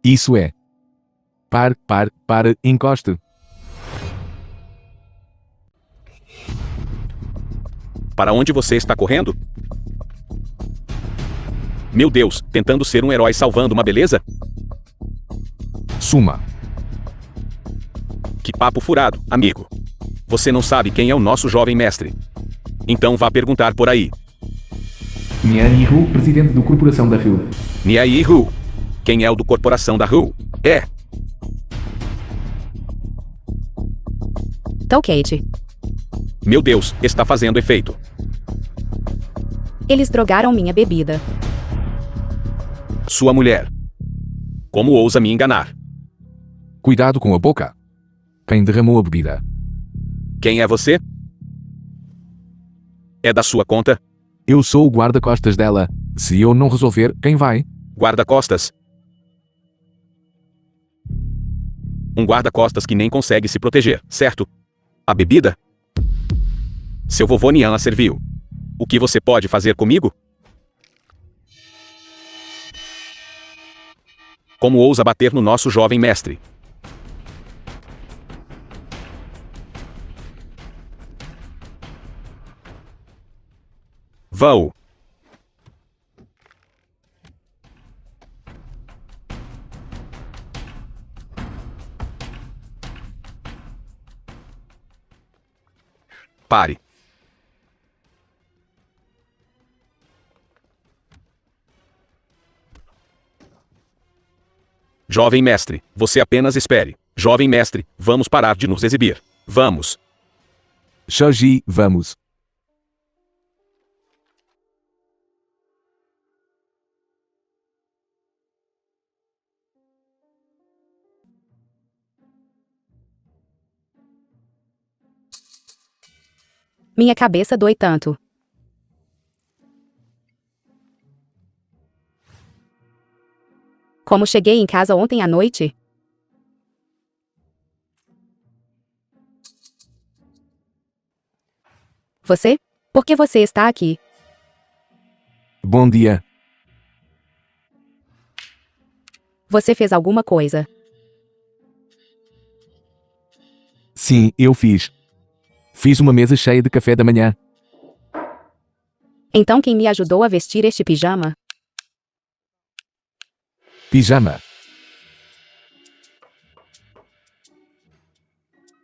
Isso é. Pare, encoste. Para onde você está correndo? Meu Deus, tentando ser um herói salvando uma beleza? Suma. Que papo furado, amigo. Você não sabe quem é o nosso jovem mestre. Então vá perguntar por aí. Nian Hu, presidente do Corporação da Rio. Niai Hu. Quem é o do Corporação da Hu? É. Toukade. Meu Deus, está fazendo efeito. Eles drogaram minha bebida. Sua mulher. Como ousa me enganar? Cuidado com a boca. Quem derramou a bebida? Quem é você? É da sua conta? Eu sou o guarda-costas dela. Se eu não resolver, quem vai? Guarda-costas. Um guarda-costas que nem consegue se proteger, certo? A bebida? Seu vovô Nian a serviu. O que você pode fazer comigo? Como ousa bater no nosso jovem mestre? Vau. Pare. Jovem mestre, você apenas espere. Jovem mestre, vamos parar de nos exibir. Vamos. Shoji, vamos. Minha cabeça dói tanto. Como cheguei em casa ontem à noite? Você? Por que você está aqui? Bom dia. Você fez alguma coisa? Sim, eu fiz. Fiz uma mesa cheia de café da manhã. Então quem me ajudou a vestir este pijama? Pijama.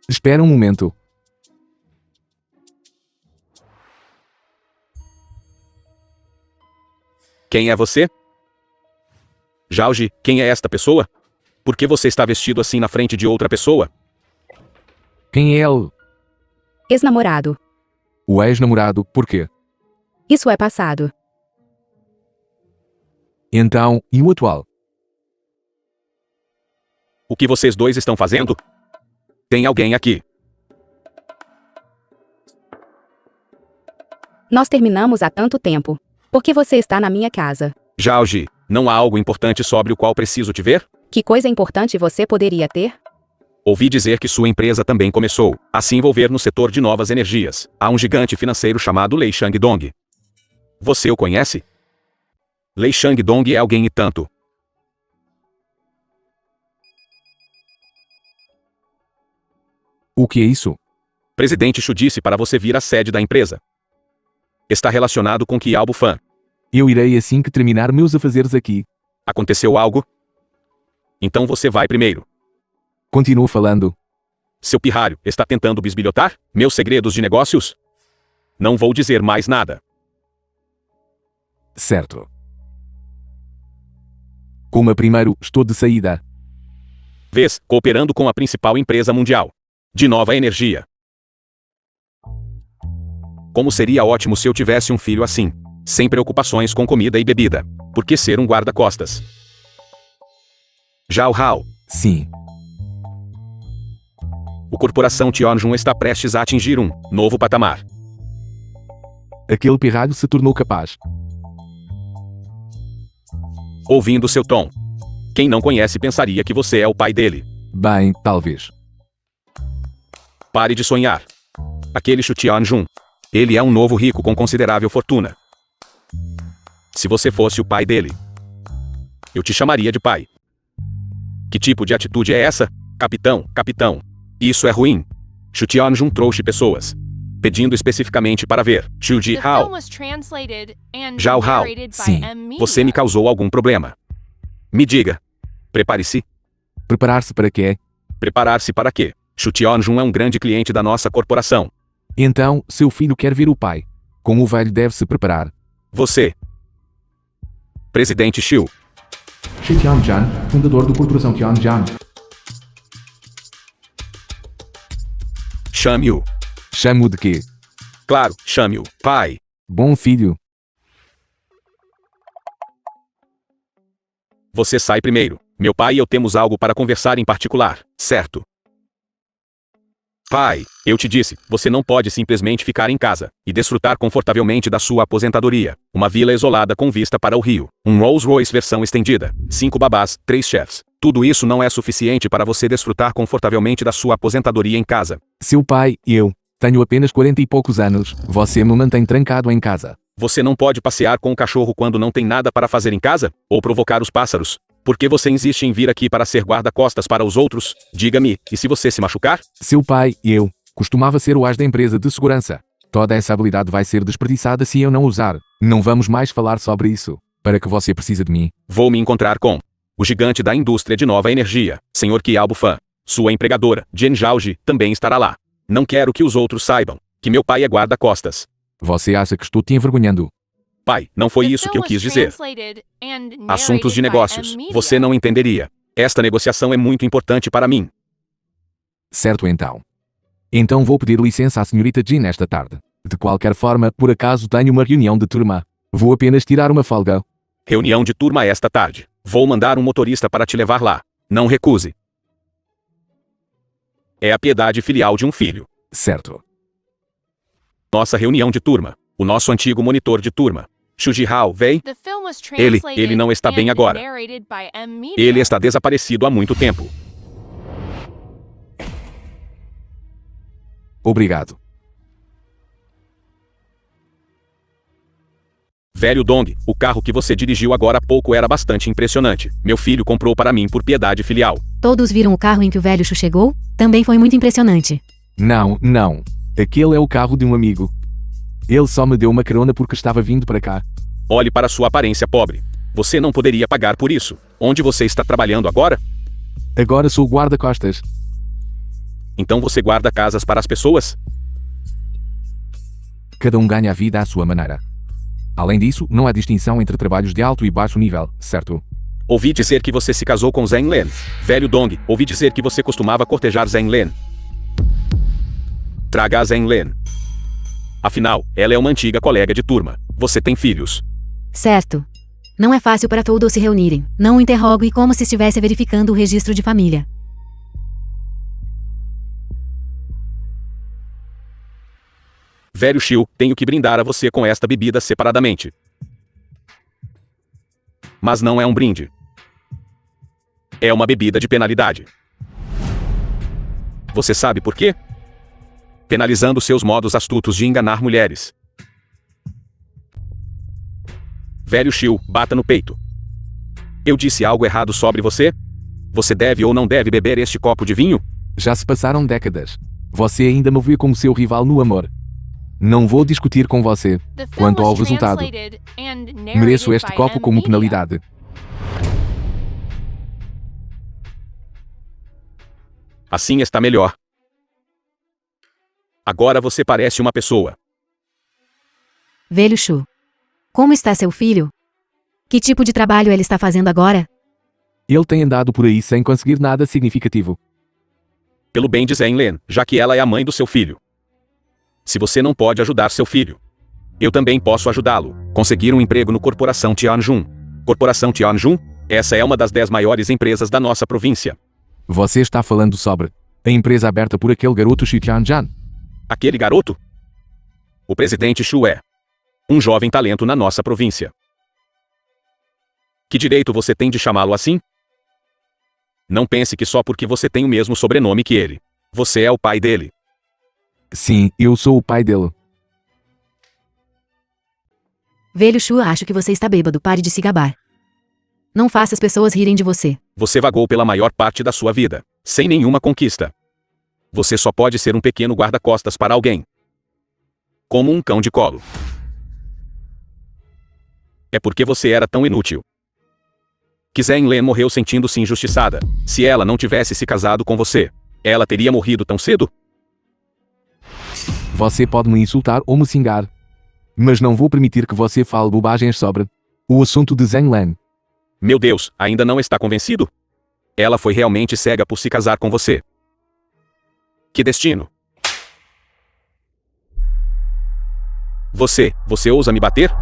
Espera um momento. Quem é você? Jauji, quem é esta pessoa? Por que você está vestido assim na frente de outra pessoa? Quem é ele? Ex-namorado. O ex-namorado, por quê? Isso é passado. Então, e o atual? O que vocês dois estão fazendo? Tem alguém aqui. Nós terminamos há tanto tempo. Por que você está na minha casa? Jauji, não há algo importante sobre o qual preciso te ver? Que coisa importante você poderia ter? Ouvi dizer que sua empresa também começou a se envolver no setor de novas energias. Há um gigante financeiro chamado Lei Shangdong. Você o conhece? Lei Shangdong é alguém e tanto. O que é isso? Presidente Shu disse para você vir à sede da empresa. Está relacionado com Qiao Bufan. Eu irei assim que terminar meus afazeres aqui. Aconteceu algo? Então você vai primeiro. Continuo falando. Seu pirralho está tentando bisbilhotar meus segredos de negócios? Não vou dizer mais nada. Certo. Como primeiro, estou de saída. Vês, cooperando com a principal empresa mundial de nova energia. Como seria ótimo se eu tivesse um filho assim, sem preocupações com comida e bebida. Por que ser um guarda-costas? Zhao Hao. Sim. O Corporação Tianjun está prestes a atingir um novo patamar. Aquele pirralho se tornou capaz. Ouvindo seu tom, quem não conhece pensaria que você é o pai dele. Bem, talvez. Pare de sonhar. Aquele Shu Tianjun. Ele é um novo rico com considerável fortuna. Se você fosse o pai dele, eu te chamaria de pai. Que tipo de atitude é essa? Capitão, capitão. Isso é ruim. Xu Tianjun trouxe pessoas. Pedindo especificamente para ver. Xu Ji Hao. Zhao Hao. Sim. Você me causou algum problema. Me diga. Prepare-se. Preparar-se para quê? Preparar-se para quê? Xu Tianjun é um grande cliente da nossa corporação. Então, seu filho quer ver o pai. Como o velho deve se preparar. Você. Presidente Xiu. Shi Tianjian, fundador da Corporação Tianjian. Chame-o. Chamo de quê? Claro, chame-o. Pai. Bom filho. Você sai primeiro. Meu pai e eu temos algo para conversar em particular, certo? Pai, eu te disse, você não pode simplesmente ficar em casa e desfrutar confortavelmente da sua aposentadoria. Uma vila isolada com vista para o rio. Um Rolls-Royce versão estendida. 5 babás, 3 chefs. Tudo isso não é suficiente para você desfrutar confortavelmente da sua aposentadoria em casa. Seu pai, eu, tenho apenas 40 e poucos anos. Você me mantém trancado em casa. Você não pode passear com o cachorro quando não tem nada para fazer em casa? Ou provocar os pássaros? Por que você insiste em vir aqui para ser guarda-costas para os outros? Diga-me, e se você se machucar? Seu pai, eu, costumava ser o as da empresa de segurança. Toda essa habilidade vai ser desperdiçada se eu não usar. Não vamos mais falar sobre isso. Para que você precisa de mim? Vou me encontrar com o gigante da indústria de nova energia, Sr. Qiao Bufan. Sua empregadora, Jen Zhaoji, também estará lá. Não quero que os outros saibam que meu pai é guarda-costas. Você acha que estou te envergonhando? Pai, não foi isso que eu quis dizer. Assuntos de negócios. Você não entenderia. Esta negociação é muito importante para mim. Certo então. Então vou pedir licença à senhorita Jean esta tarde. De qualquer forma, por acaso tenho uma reunião de turma. Vou apenas tirar uma folga. Reunião de turma esta tarde. Vou mandar um motorista para te levar lá. Não recuse. É a piedade filial de um filho. Certo. Nossa reunião de turma. O nosso antigo monitor de turma. Xu Jihao, veio? Ele não está bem agora. Ele está desaparecido há muito tempo. Obrigado. Velho Dong, o carro que você dirigiu agora há pouco era bastante impressionante. Meu filho comprou para mim por piedade filial. Todos viram o carro em que o velho Xu chegou? Também foi muito impressionante. Não. Aquele é o carro de um amigo. Ele só me deu uma carona porque estava vindo para cá. Olhe para sua aparência pobre. Você não poderia pagar por isso. Onde você está trabalhando agora? Agora sou guarda-costas. Então você guarda casas para as pessoas? Cada um ganha a vida à sua maneira. Além disso, não há distinção entre trabalhos de alto e baixo nível, certo? Ouvi dizer que você se casou com Zheng Len. Velho Dong, ouvi dizer que você costumava cortejar Zheng Len. Traga a Zheng Len. Afinal, ela é uma antiga colega de turma. Você tem filhos. Certo. Não é fácil para todos se reunirem. Não o interrogue como se estivesse verificando o registro de família. Velho Xiu, tenho que brindar a você com esta bebida separadamente. Mas não é um brinde. É uma bebida de penalidade. Você sabe por quê? Penalizando seus modos astutos de enganar mulheres. Velho Xiu, bata no peito. Eu disse algo errado sobre você? Você deve ou não deve beber este copo de vinho? Já se passaram décadas. Você ainda me vê como seu rival no amor. Não vou discutir com você. Quanto ao resultado, mereço este copo como penalidade. Assim está melhor. Agora você parece uma pessoa. Velho Xu. Como está seu filho? Que tipo de trabalho ele está fazendo agora? Ele tem andado por aí sem conseguir nada significativo. Pelo bem de Zheng Len, já que ela é a mãe do seu filho. Se você não pode ajudar seu filho, eu também posso ajudá-lo. Conseguir um emprego no Corporação Tianjun. Corporação Tianjun? Essa é uma das 10 maiores empresas da nossa província. Você está falando sobre a empresa aberta por aquele garoto Xu Tianjian? Aquele garoto? O presidente Xu é um jovem talento na nossa província. Que direito você tem de chamá-lo assim? Não pense que só porque você tem o mesmo sobrenome que ele. Você é o pai dele. Sim, eu sou o pai dele. Velho Xu, acho que você está bêbado. Pare de se gabar. Não faça as pessoas rirem de você. Você vagou pela maior parte da sua vida, sem nenhuma conquista. Você só pode ser um pequeno guarda-costas para alguém. Como um cão de colo. É porque você era tão inútil. Zhen Len morreu sentindo-se injustiçada. Se ela não tivesse se casado com você, ela teria morrido tão cedo? Você pode me insultar ou me xingar. Mas não vou permitir que você fale bobagens sobre o assunto de Zhen Len. Meu Deus, ainda não está convencido? Ela foi realmente cega por se casar com você. Que destino! Você ousa me bater?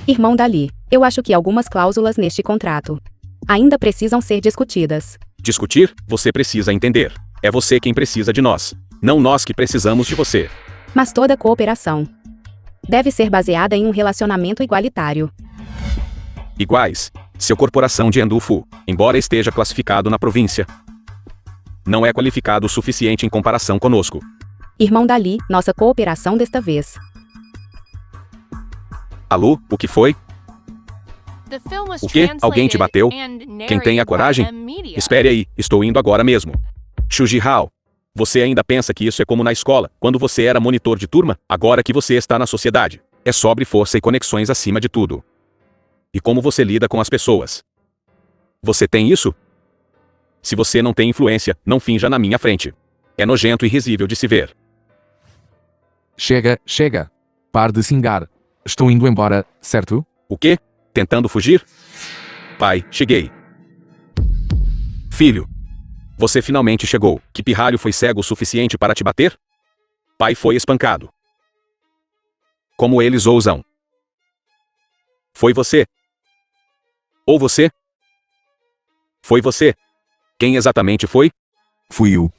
Irmão Dali, eu acho que algumas cláusulas neste contrato ainda precisam ser discutidas. Discutir? Você precisa entender. É você quem precisa de nós. Não nós que precisamos de você. Mas toda cooperação deve ser baseada em um relacionamento igualitário. Iguais. Seu corporação de Endufu, embora esteja classificado na província, não é qualificado o suficiente em comparação conosco. Irmão Dali, nossa cooperação desta vez. Alô, o que foi? O quê? Alguém te bateu? Quem tem a coragem? Espere aí, estou indo agora mesmo. Xu Jihao, você ainda pensa que isso é como na escola, quando você era monitor de turma, agora que você está na sociedade. É sobre força e conexões acima de tudo. E como você lida com as pessoas. Você tem isso? Se você não tem influência, não finja na minha frente. É nojento e risível de se ver. Chega, chega. Pare de xingar. Estou indo embora, certo? O quê? Tentando fugir? Pai, cheguei. Filho. Você finalmente chegou. Que pirralho foi cego o suficiente para te bater? Pai foi espancado. Como eles ousam? Foi você? Ou você? Foi você? Quem exatamente foi? Fui eu.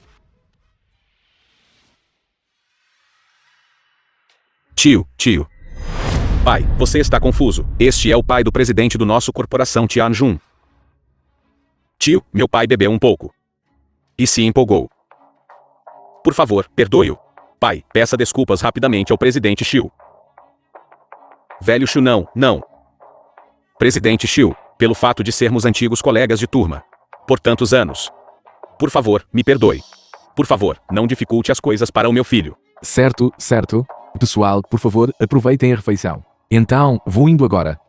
Tio. Pai, você está confuso. Este é o pai do presidente do nosso corporação Tianjun. Tio, meu pai bebeu um pouco. E se empolgou. Por favor, perdoe-o. Pai, peça desculpas rapidamente ao presidente Xiu. Velho Xiu não. Presidente Xiu, pelo fato de sermos antigos colegas de turma. Por tantos anos. Por favor, me perdoe. Por favor, não dificulte as coisas para o meu filho. Certo. Pessoal, por favor, aproveitem a refeição. Então, vou indo agora.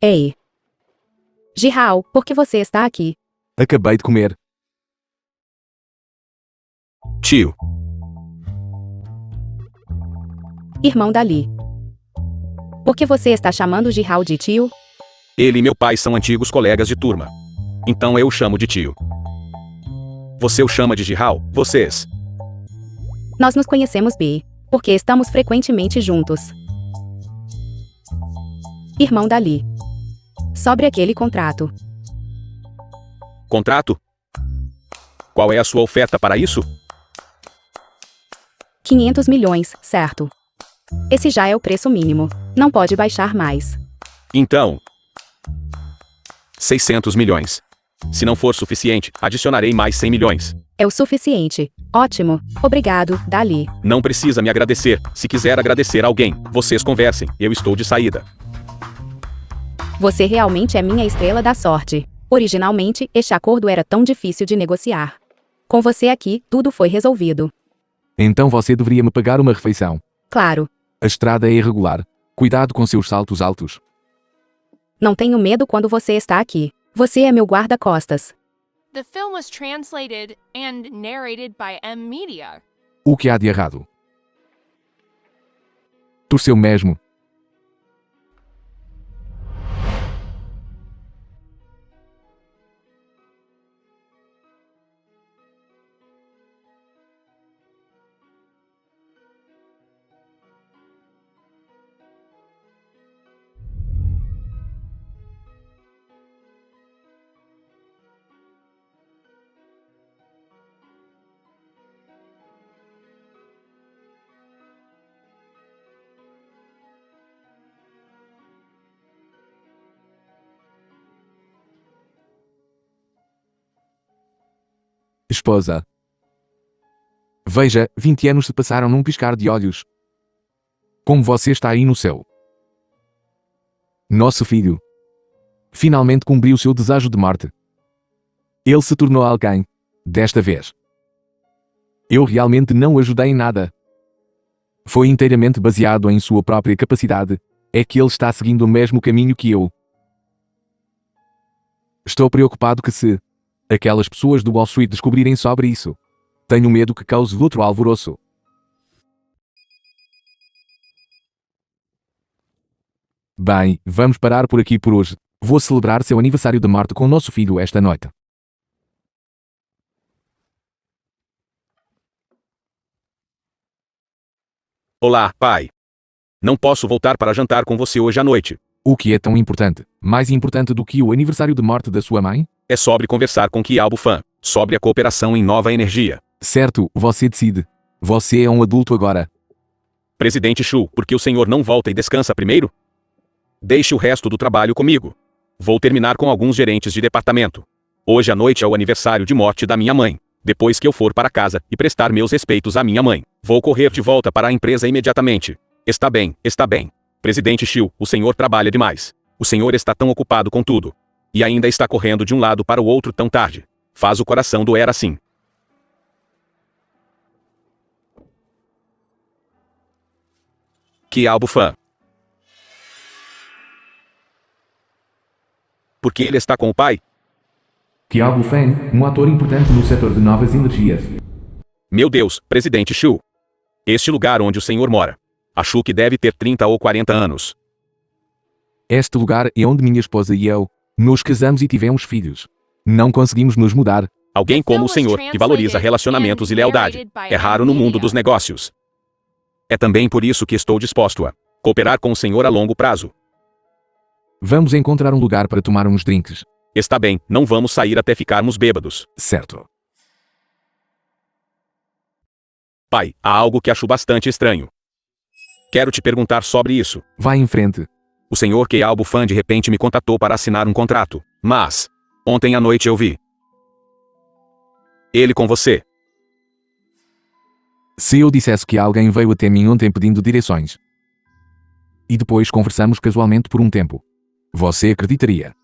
Ei. Jihao, por que você está aqui? Acabei de comer. Tio. Irmão Dali. Por que você está chamando Jihao de tio? Ele e meu pai são antigos colegas de turma. Então eu o chamo de tio. Você o chama de Jihao? Vocês? Nós nos conhecemos bem, porque estamos frequentemente juntos. Irmão Dali. Sobre aquele contrato. Contrato? Qual é a sua oferta para isso? 500 milhões, certo? Esse já é o preço mínimo. Não pode baixar mais. Então, 600 milhões. Se não for suficiente, adicionarei mais 100 milhões. É o suficiente. Ótimo. Obrigado, Dali. Não precisa me agradecer. Se quiser agradecer alguém, vocês conversem. Eu estou de saída. Você realmente é minha estrela da sorte. Originalmente, este acordo era tão difícil de negociar. Com você aqui, tudo foi resolvido. Então você deveria me pagar uma refeição. Claro. A estrada é irregular. Cuidado com seus saltos altos. Não tenho medo quando você está aqui. Você é meu guarda-costas. The film was translated and narrated by M Media. O que há de errado? Torceu mesmo. Esposa. Veja, 20 anos se passaram num piscar de olhos. Como você está aí no céu? Nosso filho finalmente cumpriu seu desejo de morte. Ele se tornou alguém, desta vez. Eu realmente não o ajudei em nada. Foi inteiramente baseado em sua própria capacidade. É que ele está seguindo o mesmo caminho que eu. Estou preocupado que se aquelas pessoas do Wall Street descobrirem sobre isso, tenho medo que cause outro alvoroço. Bem, vamos parar por aqui por hoje. Vou celebrar seu aniversário de morte com nosso filho esta noite. Olá, pai. Não posso voltar para jantar com você hoje à noite. O que é tão importante? Mais importante do que o aniversário de morte da sua mãe? É sobre conversar com Qiao Fan, sobre a cooperação em nova energia. Certo, você decide. Você é um adulto agora. Presidente Shu, por que o senhor não volta e descansa primeiro? Deixe o resto do trabalho comigo. Vou terminar com alguns gerentes de departamento. Hoje à noite é o aniversário de morte da minha mãe. Depois que eu for para casa e prestar meus respeitos à minha mãe, vou correr de volta para a empresa imediatamente. Está bem, está bem. Presidente Shu, o senhor trabalha demais. O senhor está tão ocupado com tudo. E ainda está correndo de um lado para o outro tão tarde. Faz o coração doer assim. Qiao Fan. Por que ele está com o pai? Qiao Fan, um ator importante no setor de novas energias. Meu Deus, Presidente Shu. Este lugar onde o senhor mora. Acho que deve ter 30 ou 40 anos. Este lugar é onde minha esposa e eu nos casamos e tivemos filhos. Não conseguimos nos mudar. Alguém como o senhor, que valoriza relacionamentos e lealdade. É raro no mundo dos negócios. É também por isso que estou disposto a cooperar com o senhor a longo prazo. Vamos encontrar um lugar para tomar uns drinks. Está bem, não vamos sair até ficarmos bêbados. Certo. Pai, há algo que acho bastante estranho. Quero te perguntar sobre isso. Vá em frente. O senhor Qiao Fan de repente me contatou para assinar um contrato. Mas, ontem à noite eu vi ele com você. Se eu dissesse que alguém veio até mim ontem pedindo direções e depois conversamos casualmente por um tempo, você acreditaria?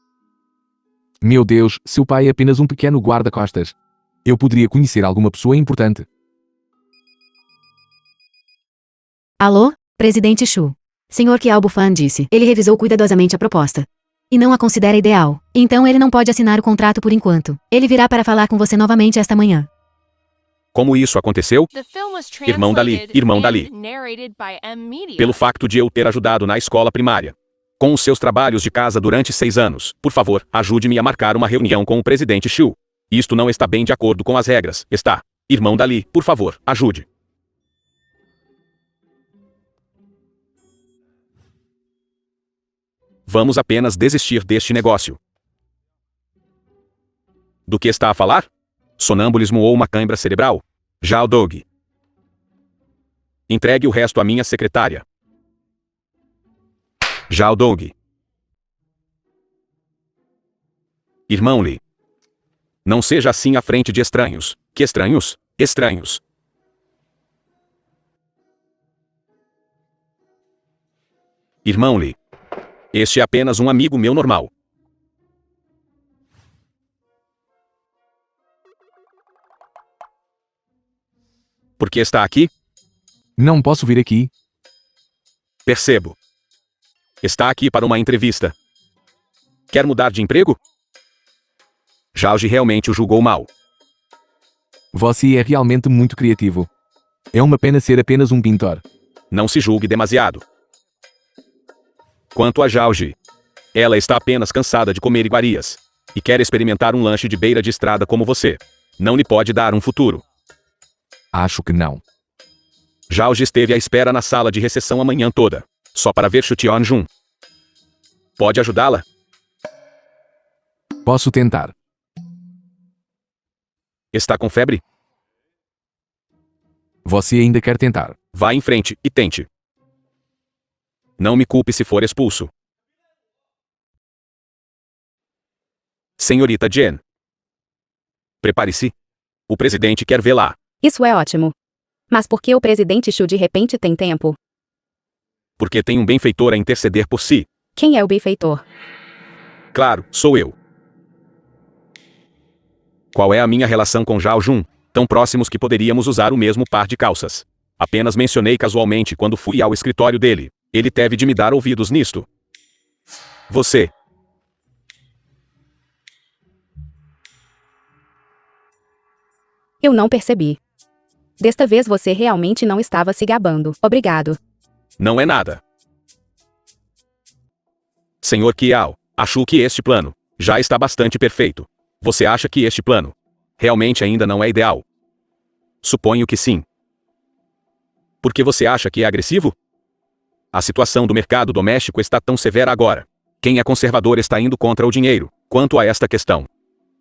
Meu Deus, seu pai é apenas um pequeno guarda-costas. Eu poderia conhecer alguma pessoa importante. Alô, Presidente Shu. Senhor Qiao Fan disse. Ele revisou cuidadosamente a proposta. E não a considera ideal. Então ele não pode assinar o contrato por enquanto. Ele virá para falar com você novamente esta manhã. Como isso aconteceu? Irmão Dali, irmão Dali. Pelo facto de eu ter ajudado na escola primária. Com os seus trabalhos de casa durante 6 anos, por favor, ajude-me a marcar uma reunião com o presidente Shu. Isto não está bem de acordo com as regras, está? Irmão Dali, por favor, ajude. Vamos apenas desistir deste negócio. Do que está a falar? Sonambulismo ou uma cãibra cerebral? Zhao Dog. Entregue o resto à minha secretária. Zhao Dog. Irmão Li. Não seja assim à frente de estranhos. Que estranhos? Estranhos. Irmão Li. Este é apenas um amigo meu normal. Por que está aqui? Não posso vir aqui. Percebo. Está aqui para uma entrevista. Quer mudar de emprego? Zhao realmente o julgou mal. Você é realmente muito criativo. É uma pena ser apenas um pintor. Não se julgue demasiado. Quanto a Zhao, ela está apenas cansada de comer iguarias. E quer experimentar um lanche de beira de estrada como você. Não lhe pode dar um futuro. Acho que não. Zhao esteve à espera na sala de recepção a manhã toda. Só para ver Chution Jun. Pode ajudá-la? Posso tentar. Está com febre? Você ainda quer tentar? Vá em frente e tente. Não me culpe se for expulso. Senhorita Jen. Prepare-se. O presidente quer vê-la. Isso é ótimo. Mas por que o presidente Shu de repente tem tempo? Porque tem um benfeitor a interceder por si. Quem é o benfeitor? Claro, sou eu. Qual é a minha relação com Zhao Jun? Tão próximos que poderíamos usar o mesmo par de calças. Apenas mencionei casualmente quando fui ao escritório dele. Ele teve de me dar ouvidos nisto. Você. Eu não percebi. Desta vez você realmente não estava se gabando. Obrigado. Não é nada. Senhor Kiao, acho que este plano já está bastante perfeito. Você acha que este plano realmente ainda não é ideal? Suponho que sim. Por que você acha que é agressivo? A situação do mercado doméstico está tão severa agora. Quem é conservador está indo contra o dinheiro. Quanto a esta questão,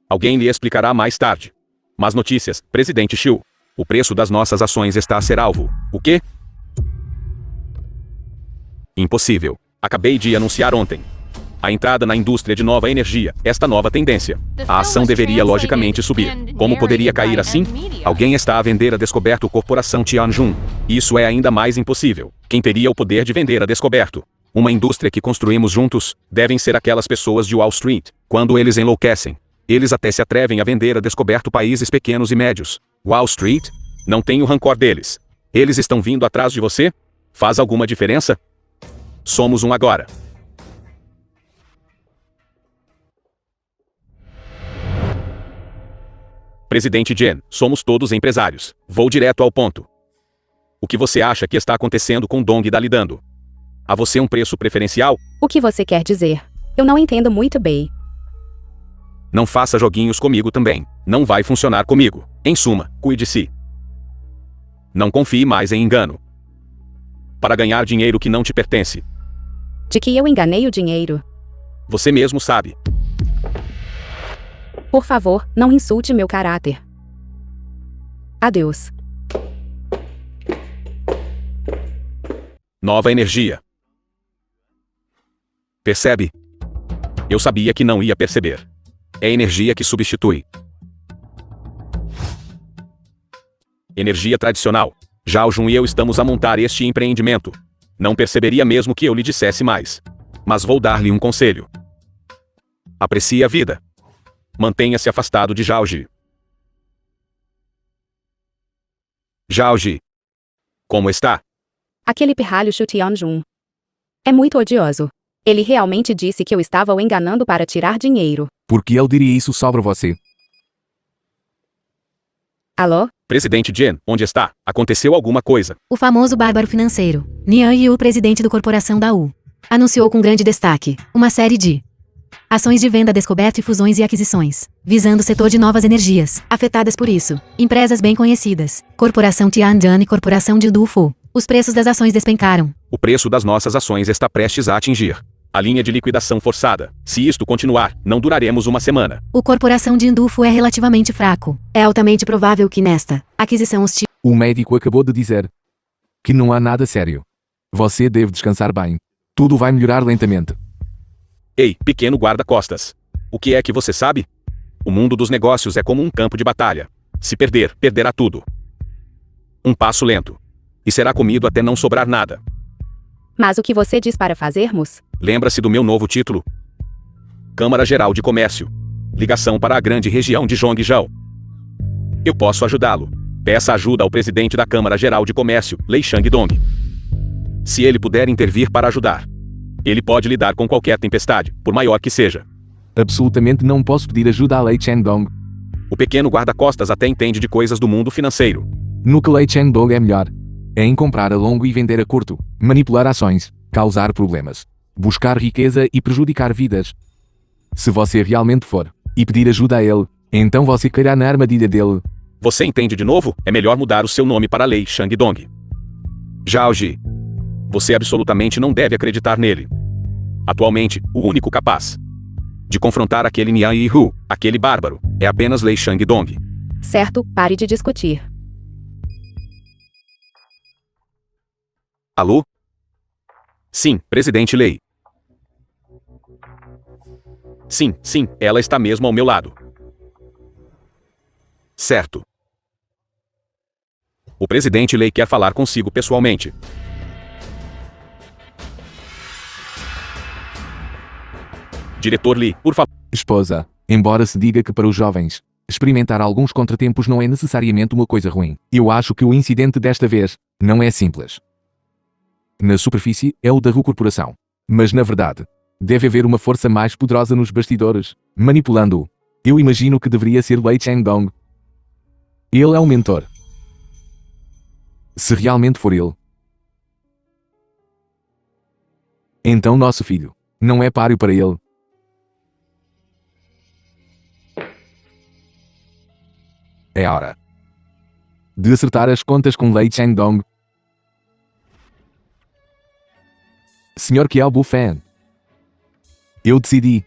alguém lhe explicará mais tarde. Mas notícias, presidente Xiu. O preço das nossas ações está a ser alvo. O quê? Impossível. Acabei de anunciar ontem a entrada na indústria de nova energia, esta nova tendência. A ação deveria logicamente subir. Como poderia cair assim? Alguém está a vender a Descoberto Corporação Tianjun. Isso é ainda mais impossível. Quem teria o poder de vender a Descoberto? Uma indústria que construímos juntos, devem ser aquelas pessoas de Wall Street. Quando eles enlouquecem, eles até se atrevem a vender a Descoberto países pequenos e médios. Wall Street? Não tenho rancor deles. Eles estão vindo atrás de você? Faz alguma diferença? Somos um agora. Presidente Jen, somos todos empresários. Vou direto ao ponto. O que você acha que está acontecendo com Dong da Lidando? A você um preço preferencial? O que você quer dizer? Eu não entendo muito bem. Não faça joguinhos comigo também. Não vai funcionar comigo. Em suma, cuide-se. Não confie mais em engano. Para ganhar dinheiro que não te pertence. De que eu enganei o dinheiro? Você mesmo sabe. Por favor, não insulte meu caráter. Adeus. Nova energia. Percebe? Eu sabia que não ia perceber. É energia que substitui. Energia tradicional. Zhao Jun e eu estamos a montar este empreendimento. Não perceberia mesmo que eu lhe dissesse mais. Mas vou dar-lhe um conselho. Aprecie a vida. Mantenha-se afastado de Zhaoji. Zhaoji. Como está? Aquele pirralho Xu Tianjun. É muito odioso. Ele realmente disse que eu estava o enganando para tirar dinheiro. Por que ele diria isso sobre você? Alô? Presidente Jen, onde está? Aconteceu alguma coisa. O famoso bárbaro financeiro, Nian Yu, presidente do Corporação da U, anunciou com grande destaque uma série de ações de venda descoberta e fusões e aquisições, visando o setor de novas energias, afetadas por isso. Empresas bem conhecidas, Corporação Tianjin e Corporação de Dufu. Os preços das ações despencaram. O preço das nossas ações está prestes a atingir a linha de liquidação forçada. Se isto continuar, não duraremos uma semana. O Corporação de Indufo é relativamente fraco. É altamente provável que nesta aquisição os O médico acabou de dizer que não há nada sério. Você deve descansar bem. Tudo vai melhorar lentamente. Ei, pequeno guarda-costas. O que é que você sabe? O mundo dos negócios é como um campo de batalha. Se perder, perderá tudo. Um passo lento. E será comido até não sobrar nada. Mas o que você diz para fazermos? Lembra-se do meu novo título? Câmara Geral de Comércio. Ligação para a grande região de Zhongzhou. Eu posso ajudá-lo. Peça ajuda ao presidente da Câmara Geral de Comércio, Lei Shangdong. Se ele puder intervir para ajudar, ele pode lidar com qualquer tempestade, por maior que seja. Absolutamente não posso pedir ajuda a Lei Chendong. O pequeno guarda-costas até entende de coisas do mundo financeiro. No que Lei Chendong é melhor. É em comprar a longo e vender a curto, manipular ações, causar problemas, buscar riqueza e prejudicar vidas. Se você realmente for e pedir ajuda a ele, então você cairá na armadilha dele. Você entende de novo? É melhor mudar o seu nome para Lei Shangdong. Zhaoji. Você absolutamente não deve acreditar nele. Atualmente, o único capaz de confrontar aquele Nian Yihu, aquele bárbaro, é apenas Lei Shangdong. Certo, pare de discutir. Alô? Sim, presidente Lei. Sim, ela está mesmo ao meu lado. Certo. O presidente Lei quer falar consigo pessoalmente. Diretor Lee, por favor. Esposa, embora se diga que para os jovens, experimentar alguns contratempos não é necessariamente uma coisa ruim, eu acho que o incidente desta vez não é simples. Na superfície, é o da corporação. Mas na verdade, deve haver uma força mais poderosa nos bastidores, manipulando-o. Eu imagino que deveria ser Lei Chang-dong. Ele é o mentor. Se realmente for ele, então nosso filho não é páreo para ele. É hora de acertar as contas com Lei Chang-dong. Sr. Kiao Bufan, eu decidi.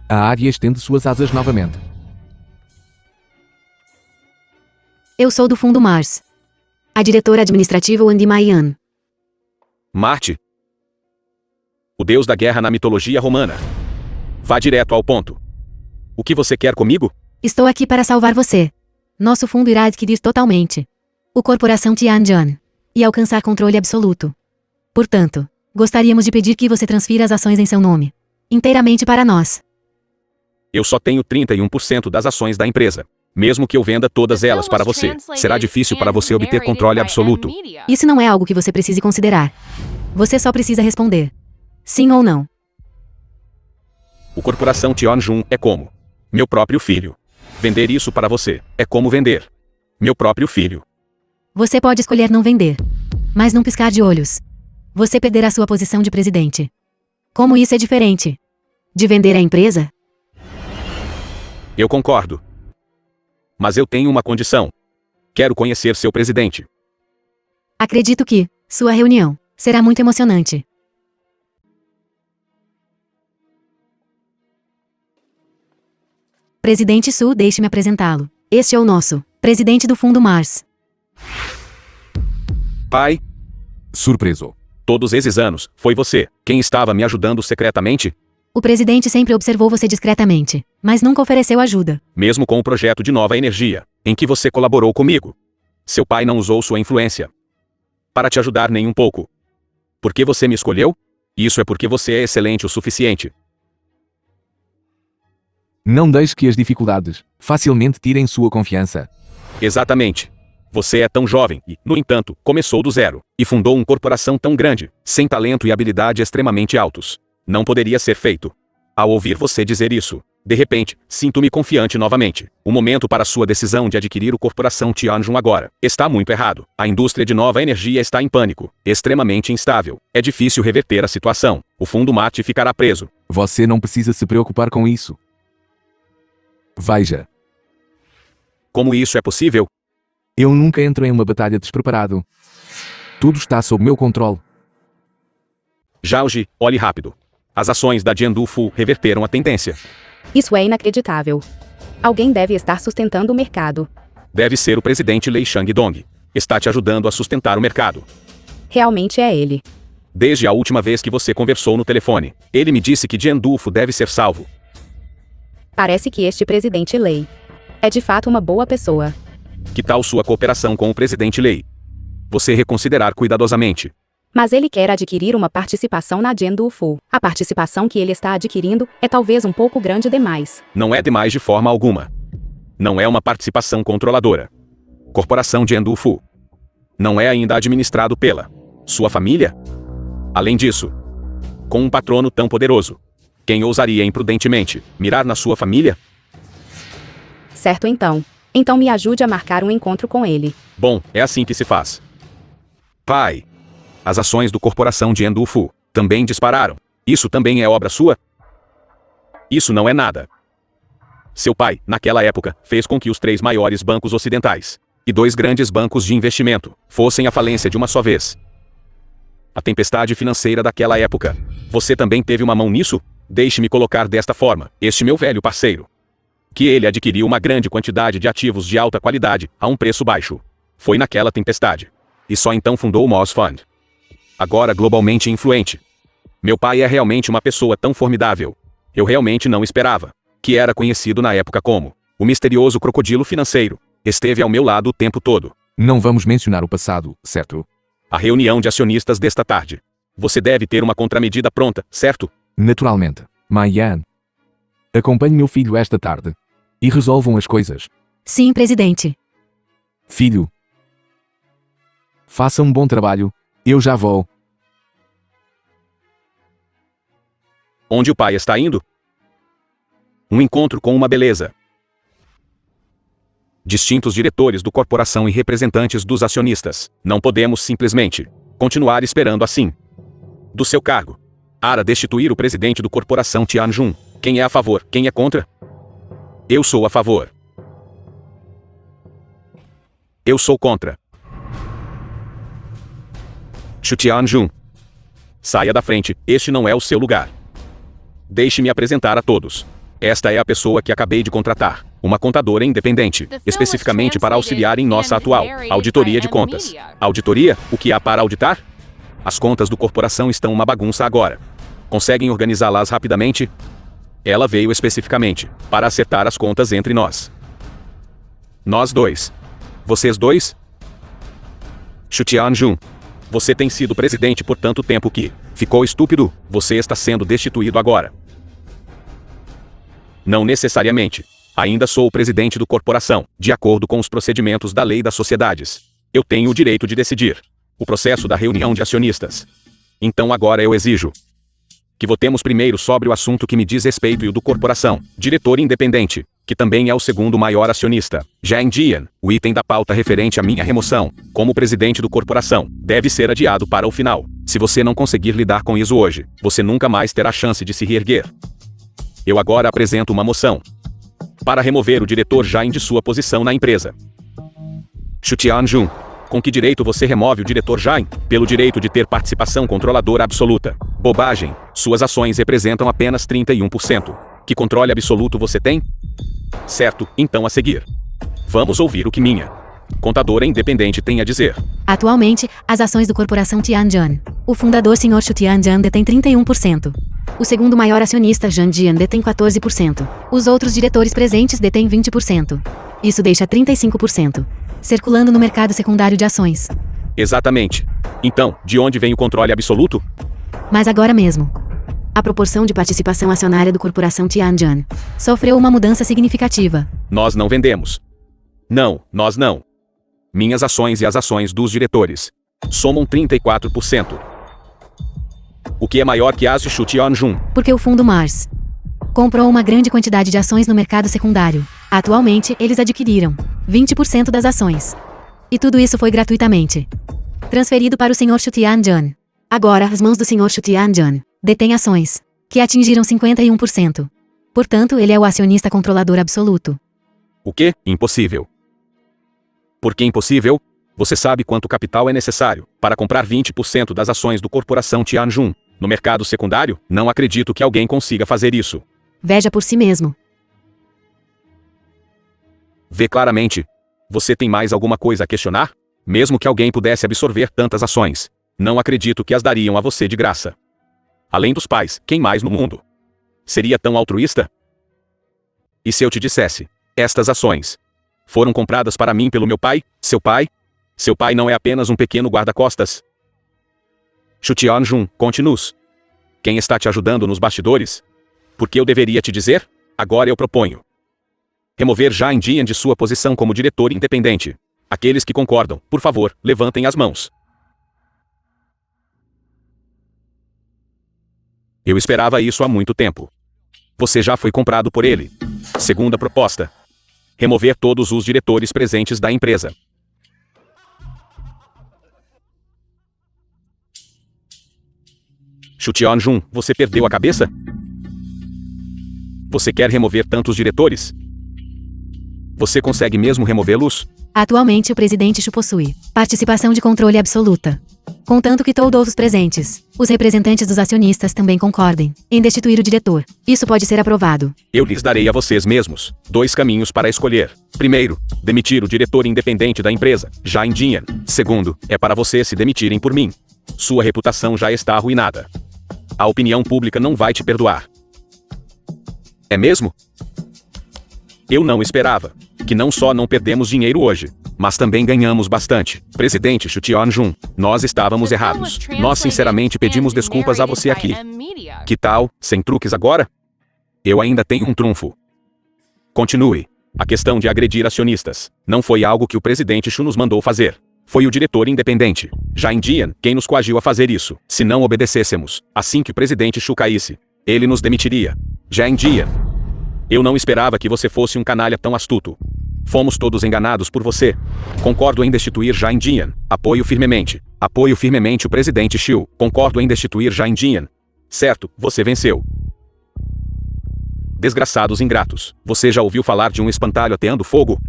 A área estende suas asas novamente. Eu sou do Fundo Mars. A diretora administrativa Wendy Mayan. Marte. O deus da guerra na mitologia romana. Vá direto ao ponto. O que você quer comigo? Estou aqui para salvar você. Nosso fundo irá adquirir totalmente o Corporação Tianjin e alcançar controle absoluto. Portanto, gostaríamos de pedir que você transfira as ações em seu nome, inteiramente para nós. Eu só tenho 31% das ações da empresa. Mesmo que eu venda todas elas para você, será difícil para você obter controle absoluto. Isso não é algo que você precise considerar. Você só precisa responder sim ou não. O Corporação Tianjin é como meu próprio filho. Vender isso para você é como vender meu próprio filho. Você pode escolher não vender, mas num piscar de olhos, você perderá sua posição de presidente. Como isso é diferente de vender a empresa? Eu concordo. Mas eu tenho uma condição. Quero conhecer seu presidente. Acredito que sua reunião será muito emocionante. Presidente Su, deixe-me apresentá-lo. Este é o nosso presidente do Fundo Mars. Pai, Surpreso. todos esses anos, foi você quem estava me ajudando secretamente? O presidente sempre observou você discretamente, mas nunca ofereceu ajuda. Mesmo com o projeto de nova energia, em que você colaborou comigo. Seu pai não usou sua influência para te ajudar nem um pouco. Por que você me escolheu? Isso é porque você é excelente o suficiente. Não deixe que as dificuldades facilmente tirem sua confiança. Exatamente. Você é tão jovem e, no entanto, começou do zero e fundou uma corporação tão grande, sem talento e habilidade extremamente altos. Não poderia ser feito. Ao ouvir você dizer isso, de repente, sinto-me confiante novamente. O momento para sua decisão de adquirir o Corporação Tianjin agora está muito errado. A indústria de nova energia está em pânico, extremamente instável. É difícil reverter a situação. O fundo Marte ficará preso. Você não precisa se preocupar com isso. Veja, Como isso é possível? eu nunca entro em uma batalha despreparado. Tudo está sob meu controle. Jauji, olhe rápido. As ações da Jiandu Fu reverteram a tendência. Isso é inacreditável. Alguém deve estar sustentando o mercado. Deve ser o presidente Lei Chang-dong. Está te ajudando a sustentar o mercado. Realmente é ele. Desde a última vez que você conversou no telefone, ele me disse que Jiandu Fu deve ser salvo. Parece que este presidente Lei é de fato uma boa pessoa. Que tal sua cooperação com o presidente Lei? Você reconsiderar cuidadosamente. Mas ele quer adquirir uma participação na Jiandu Fu. A participação que ele está adquirindo é talvez um pouco grande demais. Não é demais de forma alguma. Não é uma participação controladora. Corporação Jiandu Fu não é ainda administrado pela sua família? Além disso, com um patrono tão poderoso, quem ousaria imprudentemente mirar na sua família? Certo então. Então me ajude a marcar um encontro com ele. Bom, é assim que se faz. Pai, as ações do Corporação Jiandu Fu também dispararam. Isso também é obra sua? Isso não é nada. Seu pai, naquela época, fez com que os 3 maiores bancos ocidentais e 2 grandes bancos de investimento fossem à falência de uma só vez. A tempestade financeira daquela época. Você também teve uma mão nisso? Deixe-me colocar desta forma, este meu velho parceiro. Que ele adquiriu uma grande quantidade de ativos de alta qualidade, a um preço baixo. Foi naquela tempestade. E só então fundou o Moss Fund. Agora globalmente influente. Meu pai é realmente uma pessoa tão formidável. Eu realmente não esperava. Que era conhecido na época como o misterioso crocodilo financeiro. Esteve ao meu lado o tempo todo. Não vamos mencionar o passado, certo? A reunião de acionistas desta tarde. Você deve ter uma contramedida pronta, certo? Naturalmente. Mayan. Acompanhe meu filho esta tarde. E resolvam as coisas. Sim, presidente. Filho. Faça um bom trabalho. Eu já vou. Onde o pai está indo? Um encontro com uma beleza. Distintos diretores do corporação e representantes dos acionistas. Não podemos simplesmente continuar esperando assim. Do seu cargo. Para destituir o presidente do corporação Tianjun. Quem é a favor? Quem é contra? Eu sou a favor. Eu sou contra. Xu Tianjun. Saia da frente, este não é o seu lugar. Deixe-me apresentar a todos. Esta é a pessoa que acabei de contratar. Uma contadora independente, especificamente para auxiliar em nossa atual auditoria de contas. Auditoria? O que há para auditar? As contas do corporação estão uma bagunça agora. Conseguem organizá-las rapidamente? Ela veio especificamente para acertar as contas entre nós. Nós dois. Vocês dois? Xu Tianjun. Você tem sido presidente por tanto tempo que ficou estúpido. Você está sendo destituído agora. Não necessariamente. Ainda sou o presidente do corporação, de acordo com os procedimentos da lei das sociedades. Eu tenho o direito de decidir o processo da reunião de acionistas. Então agora eu exijo que votemos primeiro sobre o assunto que me diz respeito e o do corporação, diretor independente, que também é o segundo maior acionista. Zhang Jian, o item da pauta referente à minha remoção, como presidente do corporação, deve ser adiado para o final. Se você não conseguir lidar com isso hoje, você nunca mais terá chance de se reerguer. Eu agora apresento uma moção para remover o diretor Zhang de sua posição na empresa. Xu Tianjun. Com que direito você remove o diretor Zhang? Pelo direito de ter participação controladora absoluta. Bobagem. Suas ações representam apenas 31%. Que controle absoluto você tem? Certo, então a seguir. Vamos ouvir o que minha contadora independente tem a dizer. Atualmente, as ações do corporação Tianjun. O fundador Sr. Xu Tianjun detém 31%. O segundo maior acionista Zhang Jian detém 14%. Os outros diretores presentes detêm 20%. Isso deixa 35%. Circulando no mercado secundário de ações. Exatamente. Então, de onde vem o controle absoluto? Mas agora mesmo. A proporção de participação acionária do corporação Tianjun sofreu uma mudança significativa. Nós não vendemos. Não, nós não. Minhas ações e as ações dos diretores somam 34%. O que é maior que as de Xu Tianjun. Porque o fundo Mars comprou uma grande quantidade de ações no mercado secundário. Atualmente, eles adquiriram 20% das ações. E tudo isso foi gratuitamente transferido para o Sr. Xu Tianjun. Agora, as mãos do Sr. Xu Tianjun detêm ações que atingiram 51%. Portanto, ele é o acionista controlador absoluto. O quê? Impossível. Por que impossível? Você sabe quanto capital é necessário para comprar 20% das ações do corporação Tianjun no mercado secundário? Não acredito que alguém consiga fazer isso. Veja por si mesmo. Vê claramente. Você tem mais alguma coisa a questionar? Mesmo que alguém pudesse absorver tantas ações, não acredito que as dariam a você de graça. Além dos pais, quem mais no mundo seria tão altruísta? E se eu te dissesse, estas ações foram compradas para mim pelo meu pai? Seu pai? Seu pai não é apenas um pequeno guarda-costas. Xu Tianjun, conte-nos. Quem está te ajudando nos bastidores? Porque eu deveria te dizer? Agora eu proponho remover Zhang Jian de sua posição como diretor independente. Aqueles que concordam, por favor, levantem as mãos. Eu esperava isso há muito tempo. Você já foi comprado por ele. Segunda proposta. Remover todos os diretores presentes da empresa. Xu Tianjun, você perdeu a cabeça? Você quer remover tantos diretores? Você consegue mesmo removê-los? Atualmente o presidente Xu possui participação de controle absoluta. Contanto que todos os presentes, os representantes dos acionistas também concordem em destituir o diretor. Isso pode ser aprovado. Eu lhes darei a vocês mesmos 2 caminhos para escolher. Primeiro, demitir o diretor independente da empresa, Zhang Jian. Segundo, é para vocês se demitirem por mim. Sua reputação já está arruinada. A opinião pública não vai te perdoar. É mesmo? Eu não esperava que não só não perdemos dinheiro hoje, mas também ganhamos bastante. Presidente Xu Tianjun, nós estávamos errados. Nós sinceramente pedimos desculpas a você aqui. Que tal, sem truques agora? Eu ainda tenho um trunfo. Continue. A questão de agredir acionistas não foi algo que o presidente Chu nos mandou fazer. Foi o diretor independente, Jain Jian, quem nos coagiu a fazer isso. Se não obedecêssemos, assim que o presidente Chu caísse, ele nos demitiria. Jain Jian. Eu não esperava que você fosse um canalha tão astuto. Fomos todos enganados por você. Concordo em destituir Jain Jian. Apoio firmemente o presidente Chu. Concordo em destituir Jain Jian. Certo, você venceu. Desgraçados ingratos. Você já ouviu falar de um espantalho ateando fogo?